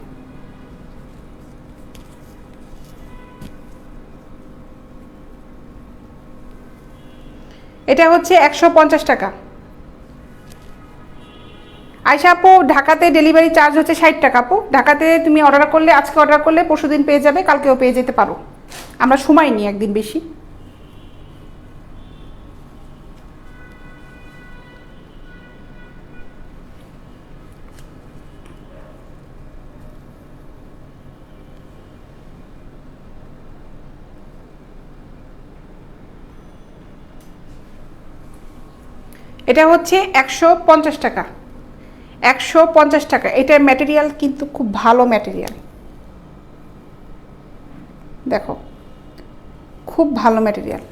এটা হচ্ছে 150 টাকা। আয়শা আপু, ঢাকাতে ডেলিভারি চার্জ হচ্ছে 60 টাকা আপু। ঢাকাতে তুমি অর্ডার করলে, আজকে অর্ডার করলে পরশুদিন পেয়ে যাবে, কালকেও পেয়ে যেতে পারো, আমরা সময় নিই একদিন বেশি। এটা হচ্ছে 150 টাকা, 150 টাকা। এটার ম্যাটেরিয়াল কিন্তু খুব ভালো ম্যাটেরিয়াল, দেখো খুব ভালো ম্যাটেরিয়াল।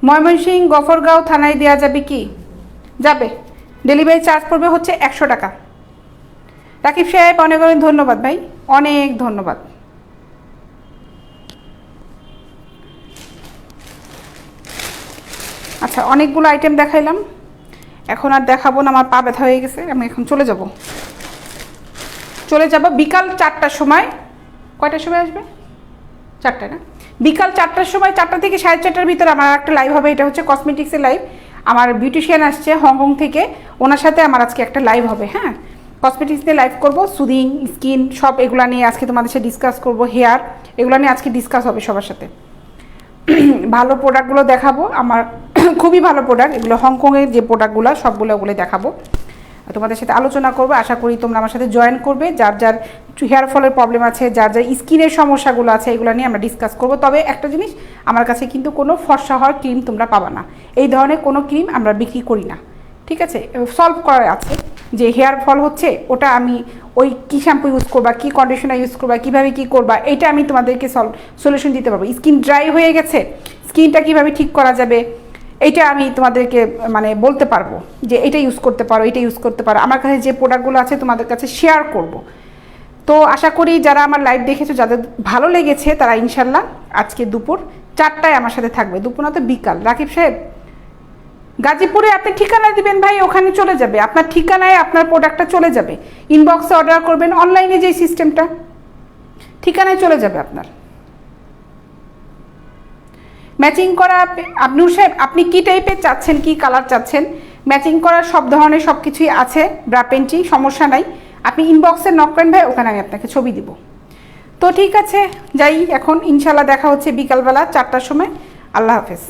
ময়মনসিংহ গফরগাঁও থানায় দেওয়া যাবে কি? যাবে, ডেলিভারি চার্জ পড়বে হচ্ছে 100 টাকা। রাকিব সাহেব, অনেক অনেক ধন্যবাদ ভাই, অনেক ধন্যবাদ। আচ্ছা, অনেকগুলো আইটেম দেখাইলাম, এখন আর দেখাবো না, আমার পা ব্যথা হয়ে গেছে, আমি এখন চলে যাব বিকাল 4টার সময়। কয়টার সময় আসবে? 4টায় না, বিকাল 4টার সময়, 4টা থেকে 4:30টার ভিতরে আমার একটা লাইভ হবে। এটা হচ্ছে কসমেটিক্সের লাইভ, আমার বিউটিশিয়ান আসছে হংকং থেকে, ওনার সাথে আমার আজকে একটা লাইভ হবে। হ্যাঁ, কসমেটিক্স নিয়ে লাইভ করব, সুদিং স্কিন সব এগুলো নিয়ে আজকে তোমাদের সাথে ডিসকাস করব, হেয়ার এগুলো নিয়ে আজকে ডিসকাস হবে সবার সাথে। ভালো প্রোডাক্টগুলো দেখাবো, আমার খুবই ভালো প্রোডাক্ট এগুলো, হংকংয়ের যে প্রোডাক্টগুলো সবগুলো ওগুলো দেখাবো, তোমাদের সাথে আলোচনা করবো। আশা করি তোমরা আমার সাথে জয়েন করবে। যার যার হেয়ার ফলের প্রবলেম আছে, যার যার স্কিনের সমস্যাগুলো আছে, এগুলো নিয়ে আমরা ডিসকাস করব। তবে একটা জিনিস, আমার কাছে কিন্তু কোনো ফর্সা হওয়ার ক্রিম তোমরা পাবা না, এই ধরনের কোনো ক্রিম আমরা বিক্রি করি না, ঠিক আছে? সলভ করা আছে যে হেয়ার ফল হচ্ছে, ওটা আমি ওই কী শ্যাম্পু ইউজ করবা, কী কন্ডিশনার ইউজ করবা, কীভাবে কী করবা, এটা আমি তোমাদেরকে সলিউশন দিতে পারবো। স্কিন ড্রাই হয়ে গেছে, স্কিনটা কীভাবে ঠিক করা যাবে, এইটা আমি তোমাদেরকে মানে বলতে পারবো যে এটা ইউজ করতে পারো, এটা ইউজ করতে পারো। আমার কাছে যে প্রোডাক্টগুলো আছে তোমাদের কাছে শেয়ার করব। তো আশা করি যারা আমার লাইভ দেখেছো, যাদের ভালো লেগেছে, তারা ইনশাল্লাহ আজকে দুপুর 4টায় আমার সাথে থাকবে। দুপুর না তো বিকাল। রাকিব সাহেব, গাজীপুরে আপনি ঠিকানা দিবেন ভাই, ওখানে চলে যাবে, আপনার ঠিকানায় আপনার প্রোডাক্টটা চলে যাবে। ইনবক্সে অর্ডার করবেন, অনলাইনে যে সিস্টেমটা, ঠিকানায় চলে যাবে আপনার। ম্যাচিং করা, নূর সাহেব আপনি কী টাইপের চাচ্ছেন, কী কালার চাচ্ছেন? ম্যাচিং করার সব ধরনের সব কিছুই আছে, ব্রা পেন্টিং, সমস্যা নাই। আপনি ইনবক্সে নক করেন ভাই, ওখানে আমি আপনাকে ছবি দিব। তো ঠিক আছে, যাই এখন, ইনশাল্লাহ দেখা হচ্ছে বিকালবেলা 4টার সময়। আল্লাহ হাফেজ।